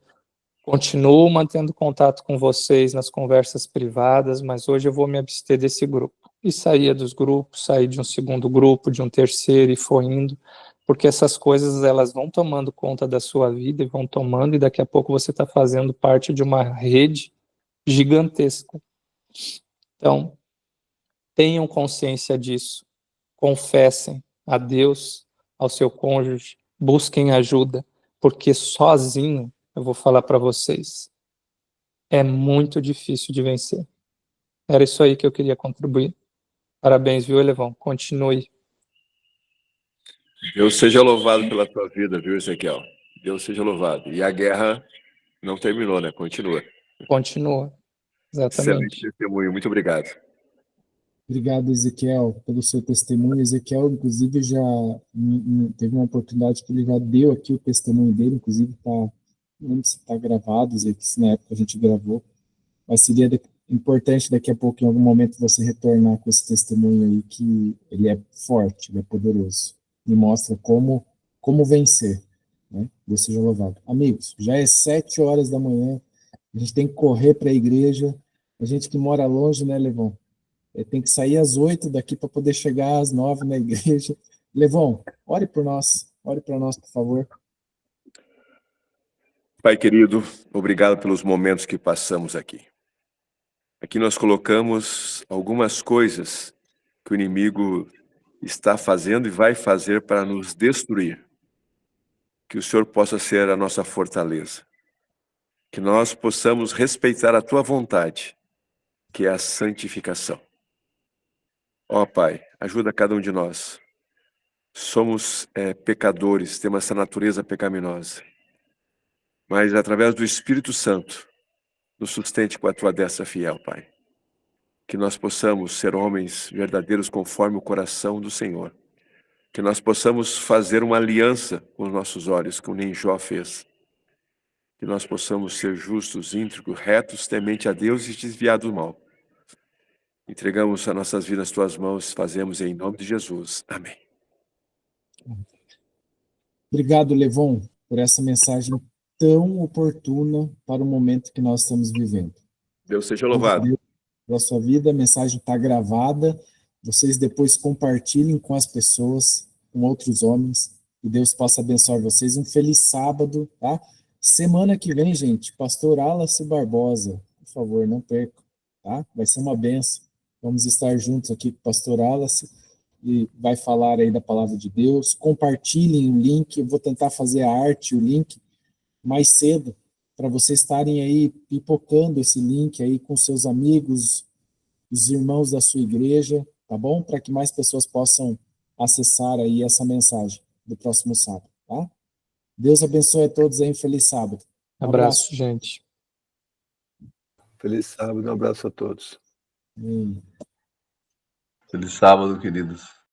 continuo mantendo contato com vocês nas conversas privadas, mas hoje eu vou me abster desse grupo. E saía dos grupos, saí de um segundo grupo, de um terceiro, e foi indo, porque essas coisas, elas vão tomando conta da sua vida, e vão tomando, e daqui a pouco você está fazendo parte de uma rede gigantesca. Então, tenham consciência disso, confessem a Deus, ao seu cônjuge, busquem ajuda, porque sozinho, eu vou falar para vocês, é muito difícil de vencer. Era isso aí que eu queria contribuir. Parabéns, viu, Elevão? Continue. Deus seja louvado pela tua vida, viu, Ezequiel? Deus seja louvado. E a guerra não terminou, né? Continua. Continua, Excelente exatamente. testemunho, muito obrigado. Obrigado, Ezequiel, pelo seu testemunho. Ezequiel, inclusive, já teve uma oportunidade que ele já deu aqui o testemunho dele, inclusive não lembro se está gravado, se na época a gente gravou, mas seria importante daqui a pouco, em algum momento, você retornar com esse testemunho aí, que ele é forte, ele é poderoso, e mostra como vencer, né? Deus seja louvado. Amigos, já é 7 horas da manhã, a gente tem que correr para a igreja, a gente que mora longe, né, Levão? Tem que sair às 8 daqui para poder chegar às 9 na igreja. Levão, ore para nós, por favor. Pai querido, obrigado pelos momentos que passamos aqui. Aqui nós colocamos algumas coisas que o inimigo está fazendo e vai fazer para nos destruir. Que o Senhor possa ser a nossa fortaleza. Que nós possamos respeitar a tua vontade, que é a santificação. Ó Pai, ajuda cada um de nós. Somos pecadores, temos essa natureza pecaminosa. Mas através do Espírito Santo, nos sustente com a tua destra fiel, Pai. Que nós possamos ser homens verdadeiros conforme o coração do Senhor. Que nós possamos fazer uma aliança com os nossos olhos, como nem Jó fez. Que nós possamos ser justos, íntegros, retos, temente a Deus e desviar do mal. Entregamos as nossas vidas nas tuas mãos, fazemos em nome de Jesus. Amém. Obrigado, Levon, por essa mensagem tão oportuna para o momento que nós estamos vivendo. Deus seja louvado. Da sua vida, a mensagem está gravada, vocês depois compartilhem com as pessoas, com outros homens, e Deus possa abençoar vocês. Um feliz sábado, tá? Semana que vem, gente, pastor Wallace Barbosa, por favor, não percam, tá? Vai ser uma benção. Vamos estar juntos aqui com o pastor Wallace, e vai falar aí da palavra de Deus. Compartilhem o link, eu vou tentar fazer a arte, o link, mais cedo, para vocês estarem aí pipocando esse link aí com seus amigos, os irmãos da sua igreja, tá bom? Para que mais pessoas possam acessar aí essa mensagem do próximo sábado, tá? Deus abençoe a todos aí, um feliz sábado. Um Abraço, gente. Feliz sábado, um abraço a todos. Feliz sábado, queridos.